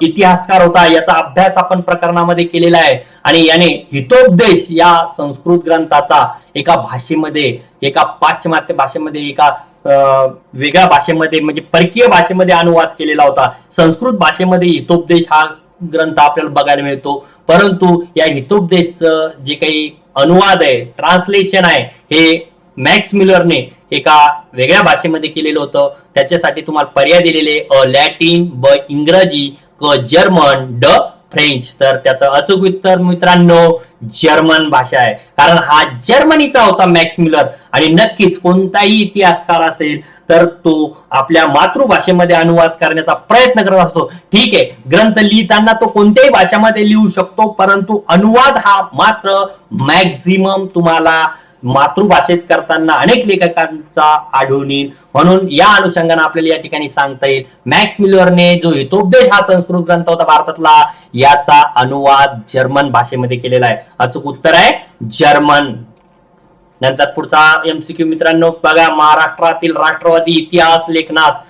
[SPEAKER 1] इतिहासकार होता, याचा अभ्यास आपण प्रकरणामध्ये केलेला आहे. आणि याने हितोपदेश या संस्कृत ग्रंथाचा एका भाषेमध्ये, एका पाश्चिमात्य भाषेमध्ये, एका वेगळ्या भाषेमध्ये म्हणजे परकीय भाषेमध्ये अनुवाद केलेला होता. संस्कृत भाषेमध्ये हितोपदेश हा ग्रंथ आपल्याला बघायला मिळतो, परंतु या हितोपदेशचं जे काही अनुवाद आहे, ट्रान्सलेशन आहे, हे मॅक्स म्युलरने एका वेगळ्या भाषेमध्ये केलेलं होतं. त्याच्यासाठी तुम्हाला पर्याय दिलेले, अ लॅटिन, ब इंग्रजी, क जर्मन, ड फ्रेंच. तर त्याचं अचूक उत्तर मित्रांनो जर्मन भाषा आहे, कारण हा जर्मनीचा होता मॅक्स म्युलर. आणि नक्कीच कोणताही इतिहासकार असेल तर तो आपल्या मातृभाषेमध्ये अनुवाद करण्याचा प्रयत्न करत असतो. ठीक आहे, ग्रंथ लिहिताना तो कोणत्याही भाषेमध्ये लिहू शकतो, परंतु अनुवाद हा मात्र मॅक्झिमम तुम्हाला मातृभाषेत करताना अनेक लेखकांचा आढळून येईल. म्हणून या अनुषंगाने आपल्याला या ठिकाणी सांगता येईल मॅक्स म्युलरने जो हितोपदेश हा संस्कृत ग्रंथ होता भारतातला, याचा अनुवाद जर्मन भाषेमध्ये केलेला आहे. अचूक उत्तर आहे जर्मन. नंतर पुढचा एमसीक्यू मित्रांनो बघा, महाराष्ट्रातील राष्ट्रवादी इतिहास लेखनास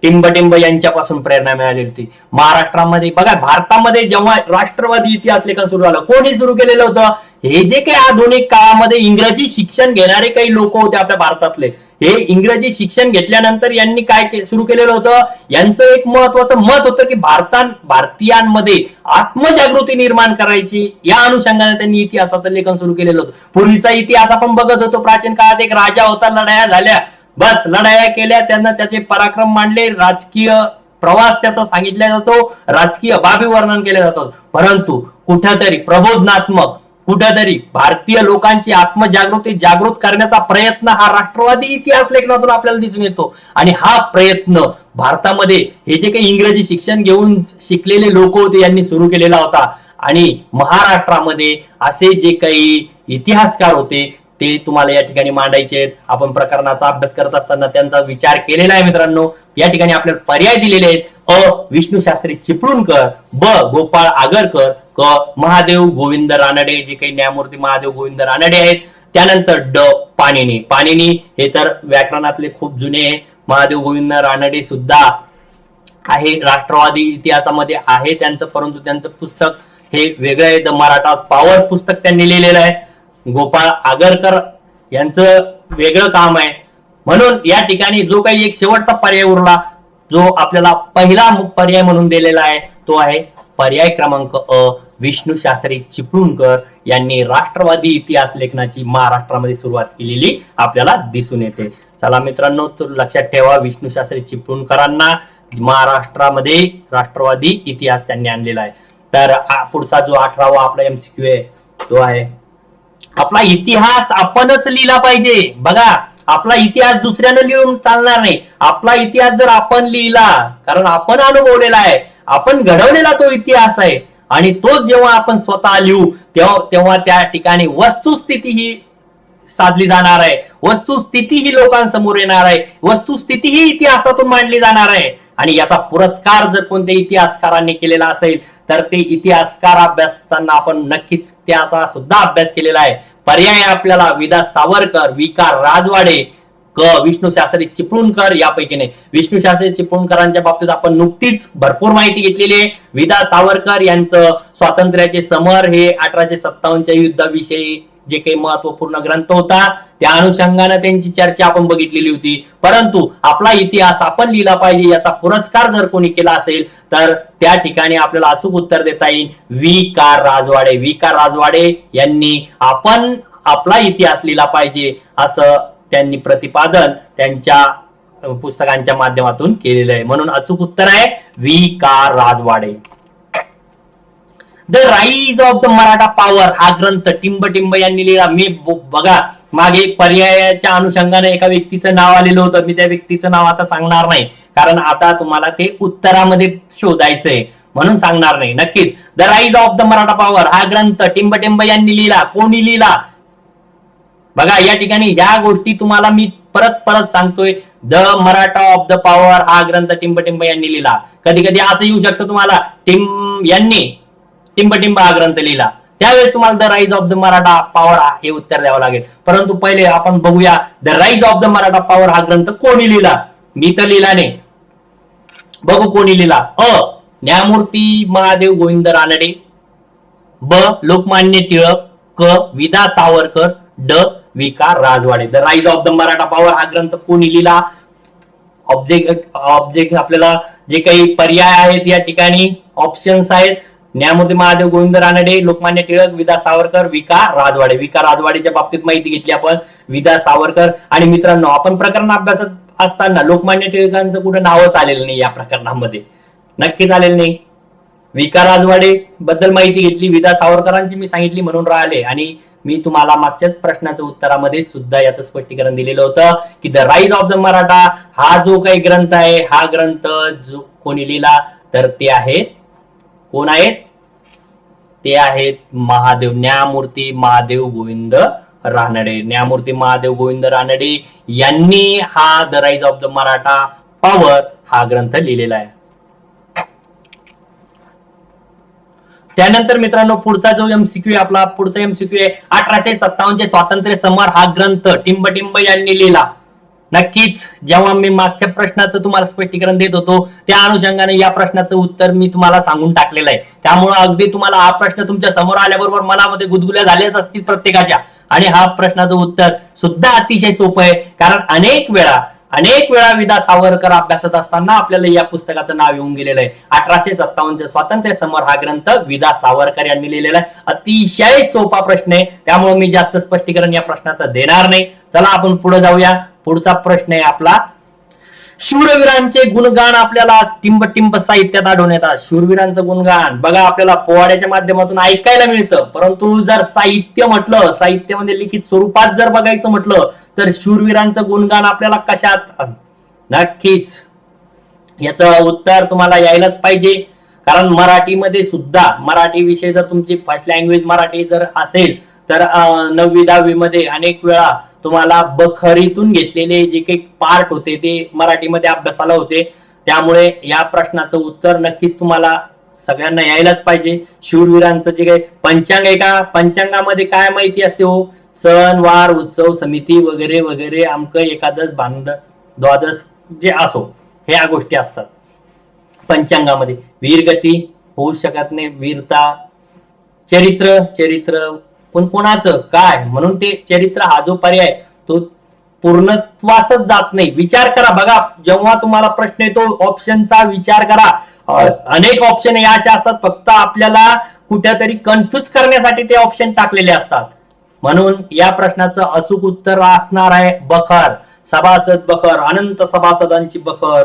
[SPEAKER 1] टिंबटिंब यांच्यापासून प्रेरणा मिळाली होती. महाराष्ट्रामध्ये बघा, भारतामध्ये जेव्हा राष्ट्रवादी इतिहास लेखन सुरू झालं, कोणी सुरू केलेलं होतं? हे जे काही आधुनिक काळामध्ये इंग्रजी शिक्षण घेणारे काही लोक होते आपल्या भारतातले, हे इंग्रजी शिक्षण घेतल्यानंतर यांनी काय सुरू केलेलं होतं? यांचं एक महत्वाचं मत होतं की भारतीयांमध्ये आत्मजागृती निर्माण करायची. या अनुषंगाने त्यांनी इतिहासाचं लेखन सुरू केलेलं होतं. पूर्वीचा इतिहास आपण बघत होतो, प्राचीन काळात एक राजा होता, लढाया झाल्या, बस लढाया केल्या, त्यांना त्याचे पराक्रम मांडले, राजकीय प्रवास त्याचा सांगितला जातो, राजकीय बाबी वर्णन केले जातात. परंतु कुठेतरी प्रबोधनात्मक, कुठेतरी भारतीय लोकांची आत्मजागृती जागृत करण्याचा प्रयत्न हा राष्ट्रवादी इतिहास लेखनातून आपल्याला दिसून येतो. आणि हा प्रयत्न भारतामध्ये हे जे काही इंग्रजी शिक्षण घेऊन शिकलेले लोक होते यांनी सुरू केलेला होता. आणि महाराष्ट्रामध्ये असे जे काही इतिहासकार होते ते तुम्हाला या ठिकाणी मांडायचे आहेत. आपण प्रकरणाचा अभ्यास करत असताना त्यांचा विचार केलेला आहे मित्रांनो. या ठिकाणी आपल्याला पर्याय दिलेले आहेत. अ. विष्णू शास्त्री चिपळूणकर, ब. गोपाळ आगरकर, क. महादेव गोविंद रानडे, जे काही न्यायमूर्ती महादेव गोविंद रानडे आहेत. त्यानंतर ड. पाणिनी. पाणिनी हे तर व्याकरणातले खूप जुने महादेव गोविंद रानडे सुद्धा आहे, राष्ट्रवादी इतिहासामध्ये आहे त्यांचं, परंतु त्यांचं पुस्तक हे वेगळं आहे. द मराठा पॉवर पुस्तक त्यांनी लिहिलेलं आहे. गोपाळ आगरकर यांचं वेगळं काम आहे. म्हणून या ठिकाणी जो काही एक शेवटचा पर्याय उरला, जो आपल्याला पहिला पर्याय म्हणून दिलेला आहे, तो आहे पर्याय क्रमांक अ. विष्णू शास्त्री चिपळूणकर यांनी राष्ट्रवादी इतिहास लेखनाची महाराष्ट्रामध्ये सुरुवात केलेली आपल्याला दिसून येते. चला मित्रांनो, तर लक्षात ठेवा, विष्णू शास्त्री चिपळूणकरांना महाराष्ट्रामध्ये राष्ट्रवादी इतिहास त्यांनी आणलेला आहे. तर पुढचा जो 18वा आपला एमसीक्यू आहे तो आहे, आपला इतिहास आपणच लिहिला पाहिजे. बघा, आपला इतिहास दुसऱ्यानं लिहून चालणार नाही. आपला इतिहास जर आपण लिहिला, कारण आपण अनुभवलेला आहे, आपण घडवलेला तो इतिहास आहे, आणि तो जेव्हा आपण स्वतः लिहू तेव्हा त्या ठिकाणी वस्तुस्थिती ही साधली जाणार आहे, वस्तुस्थिती ही लोकांसमोर येणार आहे, वस्तुस्थिती ही इतिहासातून मांडली जाणार आहे. आणि याचा पुरस्कार जर कोणत्या इतिहासकारांनी केलेला असेल तर ते इतिहासकार अभ्यासताना आपण नक्कीच त्याचा सुद्धा अभ्यास केलेला आहे. पर्याय आपल्याला विदा सावरकर, विका राजवाडे, क. विष्णू शास्त्री चिपळूणकर यापैकी नाही. विष्णू शास्त्री चिपळूणकरांच्या बाबतीत आपण नुकतीच भरपूर माहिती घेतलेली आहे. विदा सावरकर यांचं स्वातंत्र्याचे समर हे 1857च्या युद्धाविषयी जे काही महत्वपूर्ण ग्रंथ होता, त्या अनुषंगाने त्यांची चर्चा आपण बघितलेली होती. परंतु आपला इतिहास आपण लिहिला पाहिजे याचा पुरस्कार जर कोणी केला असेल तर त्या ठिकाणी आपल्याला अचूक उत्तर देता येईल वी. का. राजवाडे. वी. का. राजवाडे यांनी आपण आपला इतिहास लिहिला पाहिजे असं त्यांनी प्रतिपादन त्यांच्या पुस्तकांच्या माध्यमातून केलेलं आहे. म्हणून अचूक उत्तर आहे वी. का. Rajwade. The rise of the Maratha power हा ग्रंथ टिंबटिंब यांनी लिहिला. मी बघा, मागे पर्यायाच्या अनुषंगाने एका व्यक्तीचं नाव आलेलं होतं. मी त्या व्यक्तीचं नाव आता सांगणार नाही, कारण आता तुम्हाला ते उत्तरामध्ये शोधायचंय, म्हणून सांगणार नाही. नक्कीच the rise of the Maratha power हा ग्रंथ टिंबटिंब यांनी लिहिला. कोणी लिहिला? बघा, या ठिकाणी ह्या गोष्टी तुम्हाला मी परत परत सांगतोय. The Maratha of the power हा ग्रंथ टिंबटिंब यांनी लिहिला. कधी कधी असं येऊ शकतं तुम्हाला, यांनी टिंबटिंब हा ग्रंथ लिहिला, त्यावेळेस तुम्हाला the rise of the Maratha power हे उत्तर द्यावं लागेल. परंतु पहिले आपण बघूया the rise of the Maratha power हा ग्रंथ कोणी लिहिला. मी तर लिहिला नाही, बघू कोणी लिहिला. अ. न्यायमूर्ती महादेव गोविंद रानडे, ब. लोकमान्य टिळक, क. विदा सावरकर, ड. वी. का. Rajwade. The rise of the Maratha power हा ग्रंथ कोणी लिहिला? ऑब्जेक्ट आपल्याला जे काही पर्याय आहेत या ठिकाणी ऑप्शन्स आहेत, न्यायमूर्ती महादेव गोविंद रानडे, लोकमान्य टिळक, विदा सावरकर, वी. का. राजवाडे. वी. का. राजवाडेच्या बाबतीत माहिती घेतली आपण, विदा सावरकर. आणि मित्रांनो, आपण प्रकरण अभ्यासात असताना लोकमान्य टिळकांचं कुठं नावच आलेलं नाही या प्रकरणामध्ये, नक्कीच आलेलं नाही. वी. का. राजवाडे बद्दल माहिती घेतली, विदा सावरकरांची मी सांगितली म्हणून राहिले. आणि मी तुम्हाला मागच्याच प्रश्नाच्या उत्तरामध्ये सुद्धा याचं स्पष्टीकरण दिलेलं होतं की the rise of the Maratha हा जो काही ग्रंथ आहे, हा ग्रंथ जो कोणी लिहिला तर ते आहेत, कोण आहेत? ते आहेत महादेव, न्यायमूर्ती महादेव गोविंद रानडे. न्यायमूर्ती महादेव गोविंद रानडे यांनी हा the rise of the Maratha power हा ग्रंथ लिहिलेला आहे. त्यानंतर मित्रांनो पुढचा जो एमसीक्यू आहे आपला, पुढचा एमसीक्यू आहे 1857 स्वातंत्र्य समर हा ग्रंथ टिंबटिंब यांनी लिहिला. नक्कीच जेव्हा मी मागच्या प्रश्नाचं तुम्हाला स्पष्टीकरण देत होतो त्या अनुषंगाने या प्रश्नाचं उत्तर मी तुम्हाला सांगून टाकलेलं आहे. त्यामुळे अगदी तुम्हाला हा प्रश्न तुमच्या समोर आल्याबरोबर मनामध्ये गुदगुल्या झाल्याच असतील प्रत्येकाच्या. आणि हा प्रश्नाचं उत्तर सुद्धा अतिशय सोपं आहे, कारण अनेक वेळा विदा सावरकर अभ्यासत असताना आपल्याला या पुस्तकाचं नाव येऊन गेलेलं आहे. 1857 स्वातंत्र्य समर हा ग्रंथ विदा सावरकर यांनी लिहिलेला आहे. अतिशय सोपा प्रश्न आहे, त्यामुळे मी जास्त स्पष्टीकरण या प्रश्नाचं देणार नाही. चला आपण पुढे जाऊया. पुढचा प्रश्न आहे आपला, शूरवीरांचे गुणगान आपल्याला टिंबटिंब साहित्यात आढळून येतात. शूरवीरांचं गुणगान बघा आपल्याला पोवाड्याच्या माध्यमातून ऐकायला मिळतं, परंतु जर साहित्य म्हटलं, साहित्यामध्ये लिखित स्वरूपात जर बघायचं म्हटलं तर शूरवीरांचं गुणगान आपल्याला कशात? नक्कीच याचं उत्तर तुम्हाला यायलाच पाहिजे, कारण मराठीमध्ये सुद्धा, मराठी विषय जर तुमची फर्स्ट लँग्वेज मराठी जर असेल तर 9वी 10वी मध्ये अनेक वेळा तुम्हाला बखरीतून घेतलेले जे काही पार्ट होते ते मराठीमध्ये अभ्यासाला होते. त्यामुळे या प्रश्नाचं उत्तर नक्कीच तुम्हाला सगळ्यांना यायलाच पाहिजे. शूरवीरांचं जे काही पंचांग आहे का, पंचांगामध्ये काय माहिती असते हो? सण वार उत्सव समिती वगैरे वगैरे, अमकं एकादश भांड द्वादश जे असो ह्या गोष्टी असतात पंचांगामध्ये. वीरगती होऊ शकत नाही, वीरता, चरित्र कोणाचं काय, म्हणून ते चरित्र हा जो पर्याय तो पूर्णत्वासच जात नाही. विचार करा बघा, जेव्हा तुम्हाला प्रश्न येतो ऑप्शनचा विचार करा. अनेक ऑप्शन हे असे असतात फक्त आपल्याला कुठेतरी कन्फ्युज करण्यासाठी ते ऑप्शन टाकलेले असतात. म्हणून या प्रश्नाचं अचूक उत्तर असणार आहे बखर. सभासद बखर, अनंत सभासदांची बखर,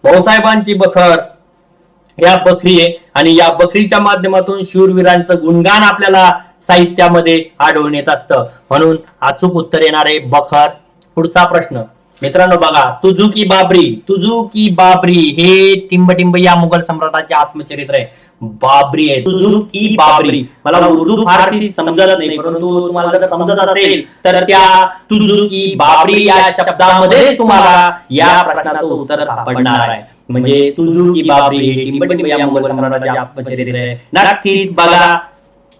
[SPEAKER 1] भाऊसाहेबांची बखर या बखरी आहे. आणि या बखरीच्या माध्यमातून शूरवीरांचं गुणगान आपल्याला साहित्यामध्ये आढळून येत असतं. म्हणून अचूक उत्तर येणार आहे बखर. पुढचा प्रश्न मित्रांनो बघा, तुझू की बाबरी हे टिंबटिंब या मुघल सम्राटाचे आत्मचरित्र आहे. बाबरी आहे, तुझू की बाबरी. मला उर्दू फारसी समजत नाही, परंतु तुम्हाला जर समजत असेल तर त्या तुझू की बाबरी या शब्दामध्ये तुम्हाला या प्रश्नाचं उत्तर सापडणार आहे. म्हणजे तुझू की बाबरी हे टिंबटिंब या मुघल सम्राटाचे आत्मचरित्र आहे. नक्कीच बघा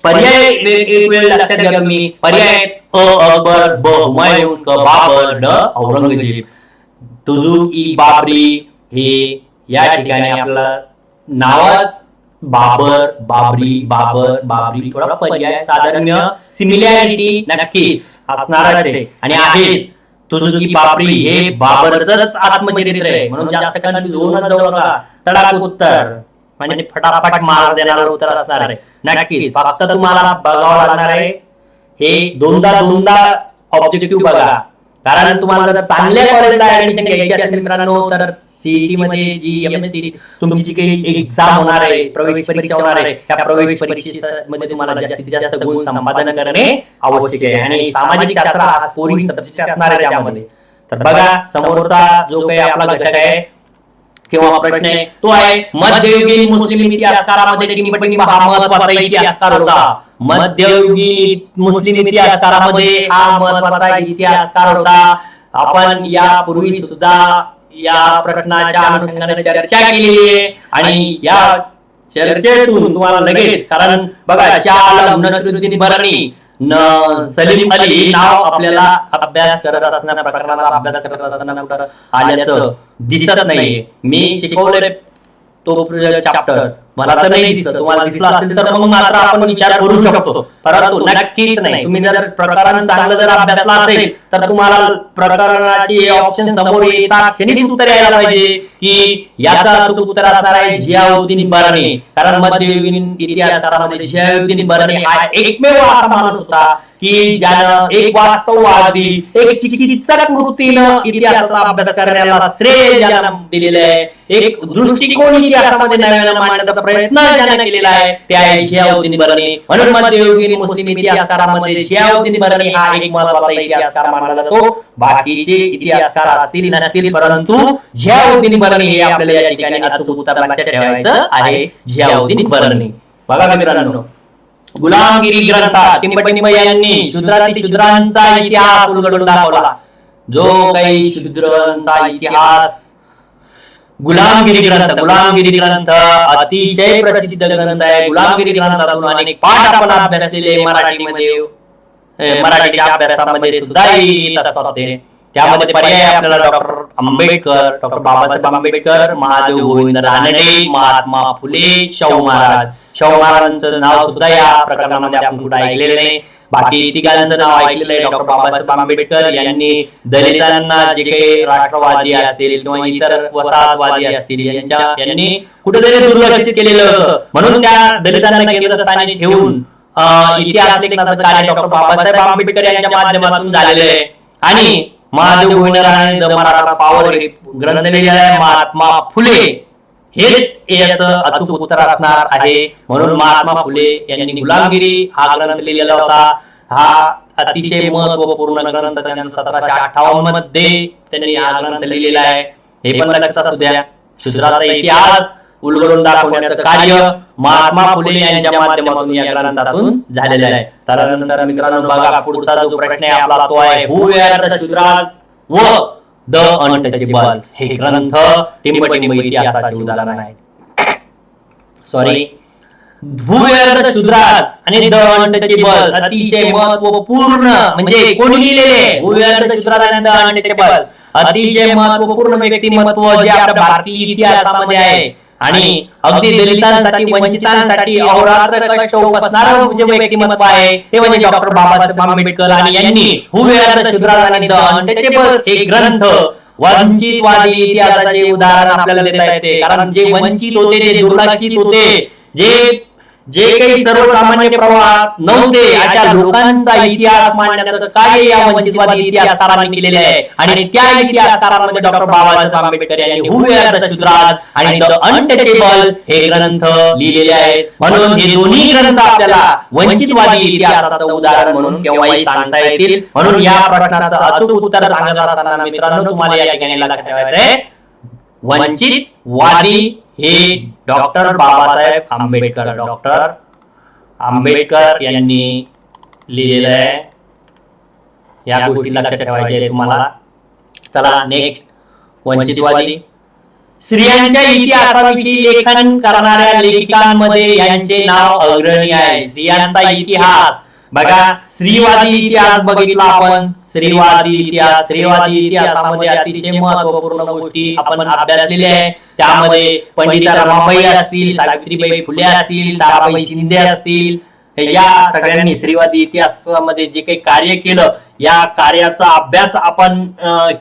[SPEAKER 1] पर्याय एक वेळ लक्षात घ्या तुम्ही. पर्याय अ अकबर, ब हुमायून, क बाबर, ड औरंगजेब. तुझू की बाबरी हे या ठिकाणी आपला नावाच बाबर, बाबरी थोडा पर्याय साधारण सिमिलॅरिटी नक्कीच असणारच आहे आणि आहेच. तुझू की बाबरी हे बाबरचंच आत्मचरित्र आहे, म्हणून जास्त कन्फ्युज होऊन जाऊ नका. तडाख उत्तर म्हणजे फटाफट मार्क देणारं उत्तर असणार आहे. नक्कीच फक्त तुम्हाला बघावं लागणार आहे हे दोनदा ऑब्जेक्टिव्ह बघा, कारण तुम्हाला जर चांगल्या कॉलेजला ऍडमिशन घ्यायची असेल मित्रांनो तर सीईटी मध्ये जी एमएससी तुमची जी काही एक्झाम होणार आहे, प्रवेश परीक्षा होणार आहे, त्या प्रवेश परीक्षेमध्ये तुम्हाला जास्तीत जास्त गुण संपादन करणे आवश्यक आहे. आणि सामाजिक शास्त्र हा स्कोरिंग सब्जेक्ट असणार आहे त्यामध्ये. तर बघा समोरचा जो काही आपला घटक आहे किंवा प्रश्न आहे तो आहे मध्ययुगीन मुस्लिम इतिहासकारामध्ये टिंबटिंब हा महत्वाचा इतिहासकार होता. मध्ययुगीन मुस्लिम इतिहासकारामध्ये हा महत्वाचा इतिहासकार होता. आपण यापूर्वी सुद्धा या प्रश्नाच्या अनुषंगाने चर्चा केलेली आहे आणि या चर्चेतून तुम्हाला लगेच, कारण बघा शाह आलम, नसरुद्दीन बरनी, सलीम अली नाव आपल्याला अभ्यास करत असताना, प्रकरणाचा अभ्यास करत असताना कुठं आल्याचं दिसत नाहीये. मी शिकवले तो चॅप्टर मला तर नाही दिसत, तुम्हाला दिसला असेल तर मग मात्र आपण विचार करू शकतो, परंतु नक्कीच नाही. तुम्ही जर प्रकरण चांगलं जर अभ्यासला असेल तर तुम्हाला प्रकरणाची ऑप्शन समोर येतात क्षणीच उत्तर यायला पाहिजे की याचा अचूक उत्तर असणार आहे जियाउद्दीन बरनी. कारण मध्ययुगीन इतिहासामध्ये जियाउद्दीन बरनी हा एकमेव असा माणूस होता की ज्यानं एक वास्तववादी, एक चिकित्सक वृत्तीनं इतिहासाचा अभ्यास करण्याला श्रेय ज्यानं दिलेलं आहे, एक दृष्टिकोन इतिहासामध्ये नव्यानं मांडण्याचा प्रयत्न ज्यानं केलेला आहे ते आहे जियाउद्दीन बरनी. म्हणून मध्ययुगीन मुस्लिम इतिहासकारामध्ये जियाउद्दीन बरनी हा एक महत्वाचा इतिहासकार मानला जातो. बाकीचे इतिहासकार असतील नसतील, परंतु जियाउद्दीन बरनी हे आपल्याला या ठिकाणी अचूक उत्तर लक्षात ठेवायचं आहे. जियाउद्दीन बरनी. बघा मित्रांनो, गुलामगिरी ग्रंथात टिंबटिंब यांनी शूद्रांचा इतिहास उलगडून दाखवला. जो काही शूद्रांचा इतिहास गुलामगिरी ग्रंथ अतिशय प्रसिद्ध ग्रंथ आहे. गुलामगिरी ग्रंथातून अनेक पाठ आपण अभ्यासलेले मराठीच्या अभ्यासामध्ये सुद्धा येत असतात. त्यामध्ये पर्याय आपल्याला डॉक्टर आंबेडकर, डॉक्टर बाबासाहेब आंबेडकर, महादेव गोविंद रानडे, महात्मा फुले, शाहू महाराजांचं नाव सुद्धा या प्रकरणामध्ये आपण कुठे ऐकलेलं नाही. बाकी तिघांचं नाव ऐकलेलं आहे. डॉक्टर बाबासाहेब आंबेडकर यांनी दलितांना जे काही राष्ट्रवादी असतील किंवा इतर वसाहतवादी असतील यांनी कुठेतरी दुर्लक्षित केलेलं होतं, म्हणून त्या दलितांना केंद्रस्थानी ठेवून इतिहास लेखनाचं कार्य डॉक्टर बाबासाहेब आंबेडकर यांच्या माध्यमातून झालेलं आहे. आणि महादेव गोविंद रानडे द मराठा पॉवर ग्रंथ लिहिलेला आहे. महात्मा फुले हेच याचं अचूक उत्तर असणार आहे. म्हणून महात्मा फुले यांनी गुलामगिरी हा ग्रंथ लिहिलेला होता. हा अतिशय महत्वपूर्ण ग्रंथ त्यांचा 1758 मध्ये त्यांनी हा ग्रंथ लिहिलेला आहे. हे पण लक्षात असू द्या. शूद्राचा इतिहास उलगडून दाखवण्याचं कार्य महात्मा फुले यांच्या माध्यमातून या ग्रंथातून झालेलं आहे. त्यानंतर मित्रांनो बघा पुढचा जो प्रश्न आहे आपला तो आहे हू वेअर द शूद्राज व द अनटचेबल्स. हे ग्रंथ टिंबटिंब इतिहासाचे उदाहरण आहे. Sorry, who were the Shudras आणि द अनटचेबल्स अतिशय महत्वपूर्ण, म्हणजे कोणी लिहिलेले हू वेअर द शूद्राज आणि द अनटचेबल्स, अतिशय महत्वपूर्ण व्यक्तिमत्व जे आपल्या भारतीय इतिहासामध्ये आहे आणि अगदी दलितांसाठी वंचितांसाठी अहोरात्र कष्ट उपसणारं जे व्यक्तिमत्व आहे ते म्हणजे डॉक्टर बाबासाहेब आंबेडकर. आणि यांनी हू वेअर द शूद्राज आणि द अनटचेबल्स हे ग्रंथ वंचितवादी इतिहासाचे उदाहरण आपल्याला देता येते. कारण जे वंचित होते, जे दुर्लक्षित होते, जे काही सर्वसामान्य प्रवाहात नव्हते अशा लोकांचा इतिहास मांडण्याचं कार्य या वंचितवादी इतिहासकारांनी केलेले आहे. आणि त्या इतिहासकारांमध्ये डॉक्टर बाबासाहेब आंबेडकर यांनी हू वेअर द शूद्राज आणि द अनटचेबल हे ग्रंथ लिहिलेले आहेत. म्हणून हे दोन्ही ग्रंथ आपल्याला वंचितवादी इतिहासाचं उदाहरण म्हणून केव्हाही सांगता येतील. म्हणून या प्रश्नाचं अचूक उत्तर सांगत असताना मित्रांनो तुम्हाला या ठिकाणी लक्षात ठेवायचं आहे वंचितवादी हे डॉक्टर बाबासाहेब आंबेडकर, डॉक्टर आंबेडकर यांनी लिहिलेलं आहे. या गोष्टी लक्षात ठेवायच्या आहे तुम्हाला. चला नेक्स्ट, वंचितवादी स्त्रियांच्या इतिहासाविषयी लेखन करणाऱ्या लेखिकांमध्ये यांचे नाव अग्रणी आहे. स्त्रियांचा इतिहास बघा, स्त्रीवादी इतिहास बघितला आपण. स्त्रीवादी इतिहासामध्ये अतिशय महत्वपूर्ण गोष्टी आपण अभ्यासलेल्या आहे. त्यामध्ये पंडिता रमाबाई असतील, सावित्रीबाई फुले असतील, ताराबाई शिंदे असतील, या सगळ्यांनी स्त्रीवादी इतिहासामध्ये जे काही कार्य केलं या कार्याचा अभ्यास आपण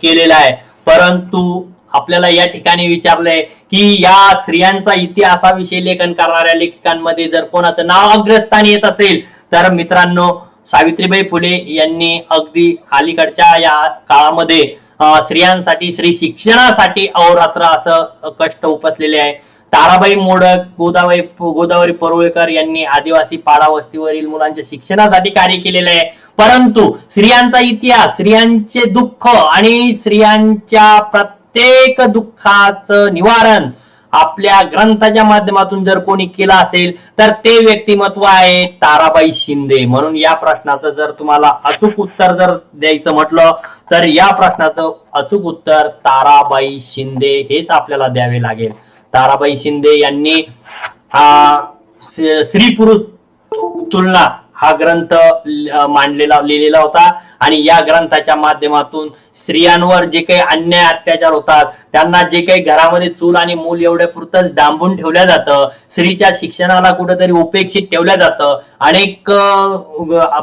[SPEAKER 1] केलेला आहे. परंतु आपल्याला या ठिकाणी विचारलंय की या स्त्रियांचा इतिहासाविषयी लेखन करणाऱ्या लेखिकांमध्ये जर कोणाचं नाव अग्रस्थानी येत असेल तर मित्रांनो सावित्रीबाई फुले यांनी अगदी अलीकडच्या या काळामध्ये स्त्रियांसाठी, स्त्री शिक्षणासाठी अहोरात्र असं कष्ट उपसलेले आहे. ताराबाई मोडक, गोदावरी परुळेकर यांनी आदिवासी पाडा वस्तीवरील मुलांच्या शिक्षणासाठी कार्य केलेले आहे. परंतु स्त्रियांचा इतिहास, स्त्रियांचे दुःख आणि स्त्रियांच्या प्रत्येक दुःखाचं निवारण आपल्या ग्रंथाच्या माध्यमातून जर कोणी केला असेल तर ते व्यक्तिमत्व आहे ताराबाई शिंदे. म्हणून या प्रश्नाचं जर तुम्हाला अचूक उत्तर जर द्यायचं म्हटलं तर या प्रश्नाचं अचूक उत्तर ताराबाई शिंदे हेच आपल्याला द्यावे लागेल. ताराबाई शिंदे यांनी स्त्री पुरुष तुलना हा ग्रंथ लिहिलेला होता आणि या ग्रंथाच्या माध्यमातून स्त्रियांवर जे काही अन्याय अत्याचार होतात, त्यांना जे काही घरामध्ये चूल आणि मूल एवढ्या पुरतच डांबून ठेवल्या जातं, स्त्रीच्या शिक्षणाला कुठेतरी उपेक्षित ठेवल्या जातं, अनेक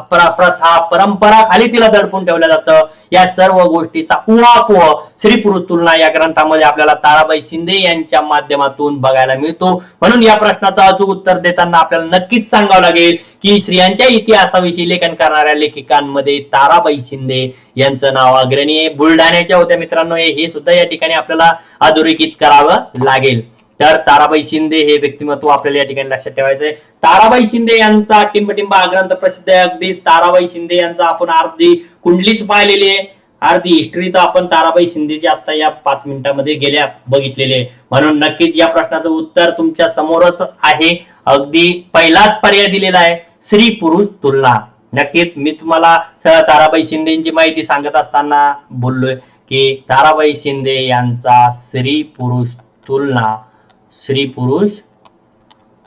[SPEAKER 1] प्रथा परंपरा खाली तिला दडपून ठेवल्या जातं, या सर्व गोष्टीचा उहापोह स्त्री पुरुष तुलना या ग्रंथामध्ये आपल्याला ताराबाई शिंदे यांच्या माध्यमातून बघायला मिळतो. म्हणून या प्रश्नाचं अचूक उत्तर देताना आपल्याला नक्कीच सांगावं लागेल की स्त्रियांच्या इतिहासाविषयी लेखन करणाऱ्या लेखिकांमध्ये ताराबाई शिंदे यांचं नाव अग्रणी आहे. बुलढाण्याच्या होत्या मित्रांनो, हे सुद्धा या ठिकाणी आपल्याला अधोरेखित करावं लागेल. तर ताराबाई शिंदे हे व्यक्तिमत्व आपल्याला या ठिकाणी लक्षात ठेवायचंय. ताराबाई शिंदे यांचा टिंबटिंब हा ग्रंथ प्रसिद्ध आहे. अगदीच ताराबाई शिंदे यांचा आपण अर्धी कुंडलीच पाहिलेली आहे, अर्धी हिस्ट्री तर आपण ताराबाई शिंदेची आता या 5 मिनिटांमध्ये गेल्या बघितलेली आहे. म्हणून नक्कीच या प्रश्नाचं उत्तर तुमच्या समोरच आहे. अगदी पहिलाच पर्याय दिलेला आहे, स्त्री पुरुष तुलना. नक्कीच मी तुम्हाला ताराबाई शिंदेची माहिती सांगत असताना बोललोय की ताराबाई शिंदे यांचा स्त्री पुरुष तुलना, स्त्री पुरुष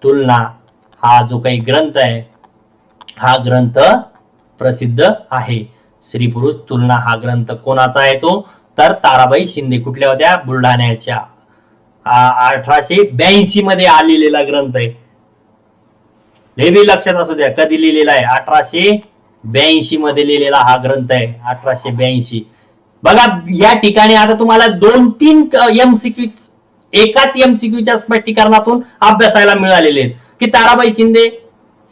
[SPEAKER 1] तुलना हा जो काही ग्रंथ आहे हा ग्रंथ प्रसिद्ध आहे. स्त्री पुरुष तुलना हा ग्रंथ कोणाचा आहे तो, तर ताराबाई शिंदे. कुठल्या होत्या, बुलढाण्याच्या. 1882 मध्ये आलेला ग्रंथ आहे. हे बी लक्षात असू द्या कधी लिहिलेला आहे, 1882 मध्ये लिहिलेला हा ग्रंथ आहे. 1882. बघा या ठिकाणी आता तुम्हाला 2-3 MCQ एकाच MCQच्या स्पष्टीकरणातून अभ्यासायला मिळालेले आहेत की ताराबाई शिंदे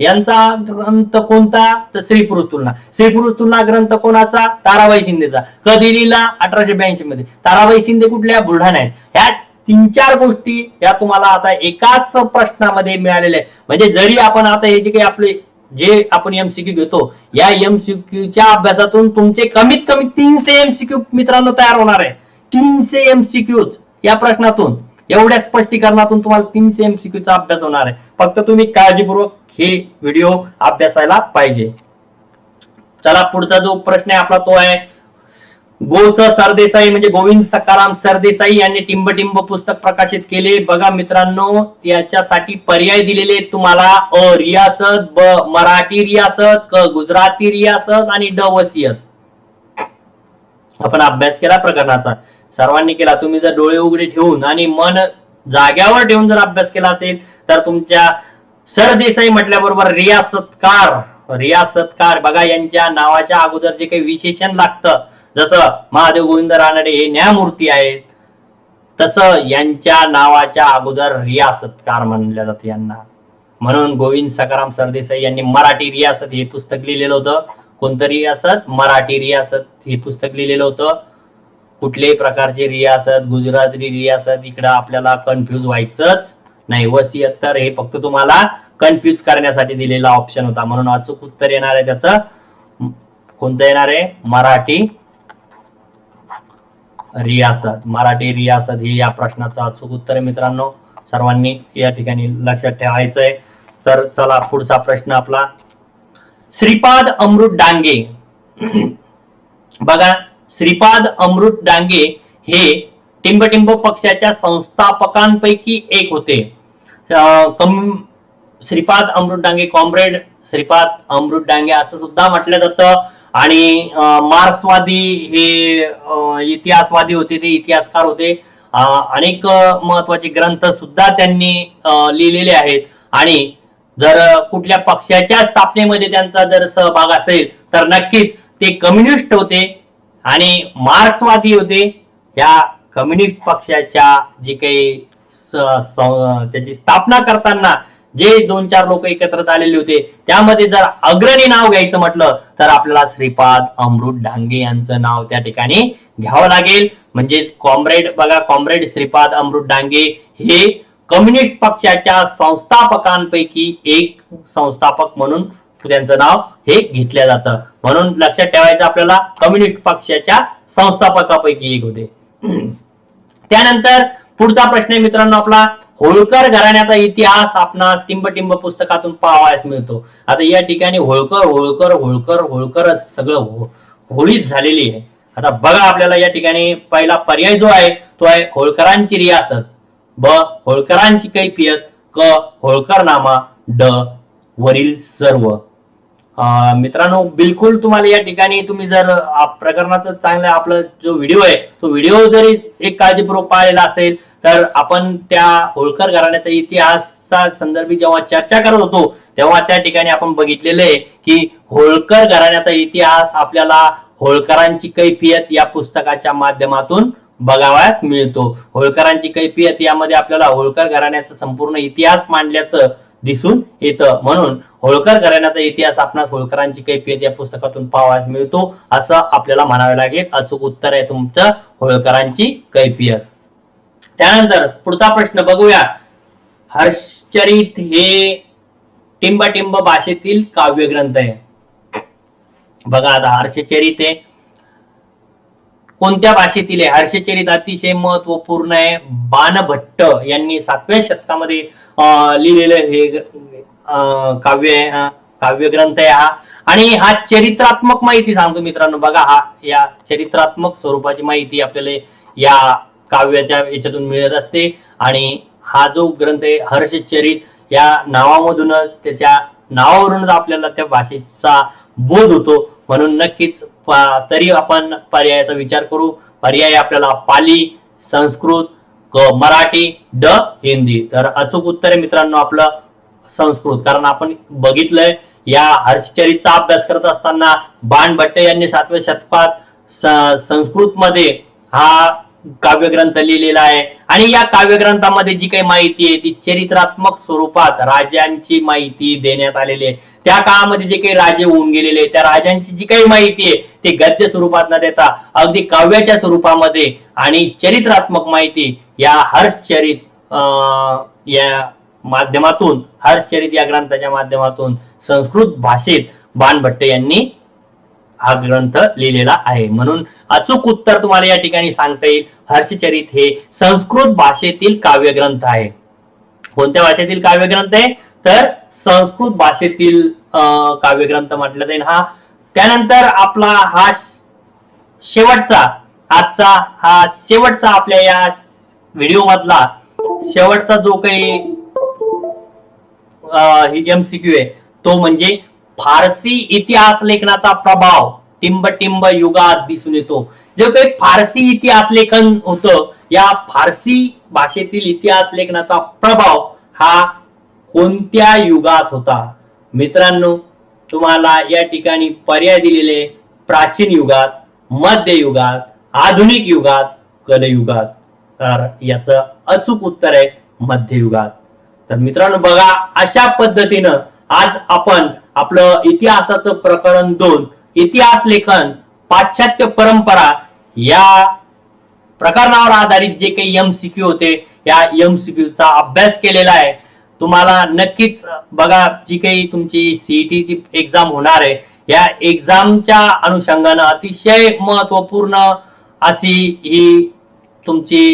[SPEAKER 1] यांचा ग्रंथ कोणता, तर स्त्री पुरुष तुलना. स्त्री पुरुष तुलना ग्रंथ कोणाचा, ताराबाई शिंदेचा. कधी लिहिला, 1882 मध्ये. ताराबाई शिंदे कुठल्या, बुलढाणा आहेत. ह्या 3-4 गोष्टी या तुम्हाला आता एकाच प्रश्नामध्ये मिळालेल्या आहेत. म्हणजे जरी आपण आता हे जे काही आपले जे आपण MCQ घेतो या MCQच्या अभ्यासातून तुमचे कमीत कमी 300 MCQ मित्रांनो तयार होणार आहे. 300 MCQ या प्रश्नातून, एवढ्या स्पष्टीकरणातून तुम्हाला 300 MCQचा अभ्यास होणार आहे. फक्त तुम्ही काळजीपूर्वक हे व्हिडिओ अभ्यासायला पाहिजे. चला पुढचा जो प्रश्न आहे आपला तो आहे, गो. स. सरदेसाई म्हणजे गोविंद सखाराम सरदेसाई यांनी टिंब पुस्तक प्रकाशित केले. बघा मित्रांनो त्याच्यासाठी पर्याय दिलेले तुम्हाला. अ रियासत, ब मराठी रियासत, क गुजराती रियासत आणि ड वसियत. आपण अभ्यास केला प्रकरणाचा, सर्वांनी केला. तुम्ही जर डोळे उघडे ठेवून आणि मन जाग्यावर ठेवून जर अभ्यास केला असेल तर तुमच्या सरदेसाई म्हटल्याबरोबर रियासतकार बघा यांच्या नावाच्या अगोदर जे काही विशेषण लागतं, जसं महादेव गोविंद रानडे हे न्यायमूर्ती आहेत, तसं यांच्या नावाच्या अगोदर रियासतकार म्हणलं जातं यांना. म्हणून गोविंद सखाराम सरदेसाई यांनी मराठी रियासत हे पुस्तक लिहिलेलं होतं. कोणतं रियासत, मराठी रियासत हे पुस्तक लिहिलेलं होतं. कुठल्याही प्रकारची रियासत, गुजराती रियासत इकडं आपल्याला कन्फ्युज व्हायचंच नाही. वसियत तर हे फक्त तुम्हाला कन्फ्युज करण्यासाठी दिलेला ऑप्शन होता. म्हणून अचूक उत्तर येणार आहे त्याचं कोणतं येणार आहे, मराठी रियासत. मराठी रियासत ही या प्रश्नाचं अचूक उत्तर आहे मित्रांनो. सर्वांनी या ठिकाणी लक्षात ठेवायचंय. तर चला पुढचा प्रश्न आपला, श्रीपाद अमृत डांगे. बघा श्रीपाद अमृत डांगे हे टिंब पक्षाच्या संस्थापकांपैकी एक होते. श्रीपाद अमृत डांगे, कॉम्रेड श्रीपाद अमृत डांगे असं सुद्धा म्हटलं जातं. आणि मार्क्सवादी हे इतिहासवादी होते, ते इतिहासकार होते. अनेक महत्वाचे ग्रंथ सुद्धा त्यांनी लिहिलेले आहेत. आणि जर कुठल्या पक्षाच्या स्थापनेमध्ये त्यांचा जर सहभाग असेल तर नक्कीच ते कम्युनिस्ट होते आणि मार्क्सवादी होते. या कम्युनिस्ट पक्षाच्या जे काही त्याची स्थापना करताना जे 2-4 लोक एकत्रित आलेले होते त्यामध्ये जर अग्रणी नाव घ्यायचं म्हटलं तर आपल्याला श्रीपाद अमृत डांगे यांचं नाव त्या ठिकाणी घ्यावं लागेल. म्हणजेच कॉम्रेड बघा, कॉम्रेड श्रीपाद अमृत डांगे हे कम्युनिस्ट पक्षाच्या संस्थापकांपैकी एक संस्थापक म्हणून त्यांचं नाव हे घेतलं जातं. म्हणून लक्षात ठेवायचं आपल्याला, कम्युनिस्ट पक्षाच्या संस्थापकापैकी एक होते. त्यानंतर पुढचा प्रश्न आहे मित्रांनो आपला, होळकर घराण्याचा इतिहास आपणास टिंब पुस्तकातून पाहावयास मिळतो. आता या ठिकाणी होळकरच सगळं होळीच झालेली आहे. आता बघा आपल्याला या ठिकाणी पहिला पर्याय जो आहे तो आहे होळकरांची रियासत, ब होळकरांची कैफियत, क होळकरनामा, ड वरील सर्व. मित्रांनो बिलकुल तुम्हाला या ठिकाणी तुम्ही जर प्रकरणाचं चांगलं आपला जो व्हिडिओ आहे तो व्हिडिओ जरी एक काळजीपूर्वक पाहिलेला असेल तर आपण त्या होळकर घराण्याचा इतिहासा संदर्भी जेव्हा चर्चा करत होतो तेव्हा त्या ठिकाणी आपण बघितलेलं आहे की होळकर घराण्याचा इतिहास आपल्याला होळकरांची कैफियत या पुस्तकाच्या माध्यमातून बघावयास मिळतो. होळकरांची कैफियत यामध्ये आपल्याला होळकर घराण्याचा संपूर्ण इतिहास मांडल्याचं दिसून येतं. म्हणून होळकर घराण्याचा इतिहास आपणास होळकरांची कैफियत या पुस्तकातून पाहावयास मिळतो असं आपल्याला म्हणावे लागेल. अचूक उत्तर आहे तुमचं होळकरांची कैफियत. त्यानंतर पुढचा प्रश्न बघूया, हर्षचरित हे टिंब भाषेतील काव्यग्रंथ आहे. बघा आता हर्षचरित हे कोणत्या भाषेतील आहे? हर्षचरित अतिशय महत्वपूर्ण आहे. बाणभट्ट यांनी 7व्या शतकामध्ये लिहिलेलं हे काव्यग्रंथ आहे हा. आणि हा चरित्रात्मक माहिती सांगतो मित्रांनो. बघा हा या चरित्रात्मक स्वरूपाची माहिती आपल्याला या काव्याच्या याच्यातून मिळत असते. आणि हा जो ग्रंथ आहे हर्षचरित, या नावामधूनच, त्याच्या नावावरूनच आपल्याला त्या भाषेचा बोध होतो. म्हणून नक्कीच तरी आपण पर्यायाचा विचार करू. पर्याय आपल्याला पाली, संस्कृत, मराठी, हिंदी. तर अचूक उत्तर आहे मित्रांनो आपलं संस्कृत. कारण आपण बघितलंय या हर्षचरितचा अभ्यास करत असताना बाणभट्ट यांनी 7व्या शतकात संस्कृत मध्ये हा काव्यग्रंथ लिहिलेला आहे. आणि या काव्यग्रंथामध्ये जी काही माहिती आहे ती चरित्रात्मक स्वरूपात राजांची माहिती देण्यात आलेली आहे. त्या काळामध्ये जे काही राजे होऊन गेलेले, त्या राजांची जी काही माहिती आहे ते गद्य स्वरूपात न देता अगदी काव्याच्या स्वरूपामध्ये आणि चरित्रात्मक माहिती या हर्षचरित या माध्यमातून, हर्षचरित या ग्रंथाच्या माध्यमातून संस्कृत भाषेत बाणभट्ट यांनी हा ग्रंथ लिहिलेला आहे. म्हणून अचूक उत्तर तुम्हाला या ठिकाणी सांगता येईल, हर्षचरित हे संस्कृत भाषेतील काव्यग्रंथ आहे. कोणत्या भाषेतील काव्यग्रंथ आहे तर संस्कृत भाषेतील काव्यग्रंथ म्हटलं जाईल हा. त्यानंतर आपला हा शेवटचा, आजचा हा शेवटचा आपल्या या व्हिडिओ मधला शेवटचा जो काही MCQ आहे तो म्हणजे फारसी इतिहास लेखनाचा प्रभाव टिंब युगात दिसून येतो. जो काही फारसी इतिहास लेखन होतं, या फारसी भाषेतील इतिहास लेखनाचा प्रभाव हा कोणत्या युगात होता? मित्रांनो तुम्हाला या ठिकाणी पर्याय दिलेले प्राचीन युगात, मध्ययुगात, आधुनिक युगात, कलयुगात. तर याचं अचूक उत्तर आहे मध्ययुगात. तर मित्रांनो बघा, अशा पद्धतीनं आज आपण आपलं इतिहासाचं प्रकरण 2 इतिहास लेखन पाश्चात्य परंपरा या प्रकरणावर आधारित जे काही MCQ होते या MCQ चा अभ्यास केलेला आहे. तुम्हाला नक्कीच बघा, जी काही तुमची CET ची एक्झाम होणार आहे या एक्झामच्या अनुषंगानं अतिशय महत्वपूर्ण अशी ही तुमची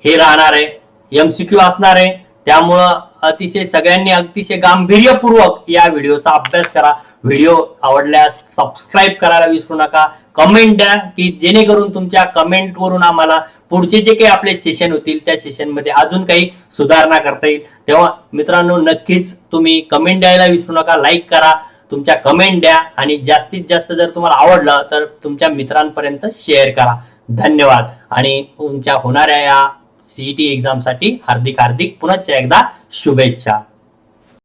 [SPEAKER 1] हे राहणार आहे, MCQ असणार आहे. त्यामुळं अतिशय सगळ्यांनी अतिशय गांभीर्यपूर्वक या व्हिडिओचा अभ्यास करा. व्हिडिओ आवडल्यास सबस्क्राईब करायला विसरू नका. कमेंट द्या की जेणेकरून तुमच्या कमेंट वरून आम्हाला पुढचे जे काही आपले सेशन होतील त्या सेशन मध्ये अजून काही सुधारणा करता येईल. तेव्हा मित्रांनो नक्कीच तुम्ही कमेंट द्यायला विसरू नका. लाईक करा, तुमच्या कमेंट द्या आणि जास्तीत जास्त जर तुम्हाला आवडलं तर तुमच्या मित्रांपर्यंत शेअर करा. धन्यवाद. आणि तुमच्या होणाऱ्या या CET एक्झाम साठी हार्दिक पुनश्च एकदा शुभेच्छा.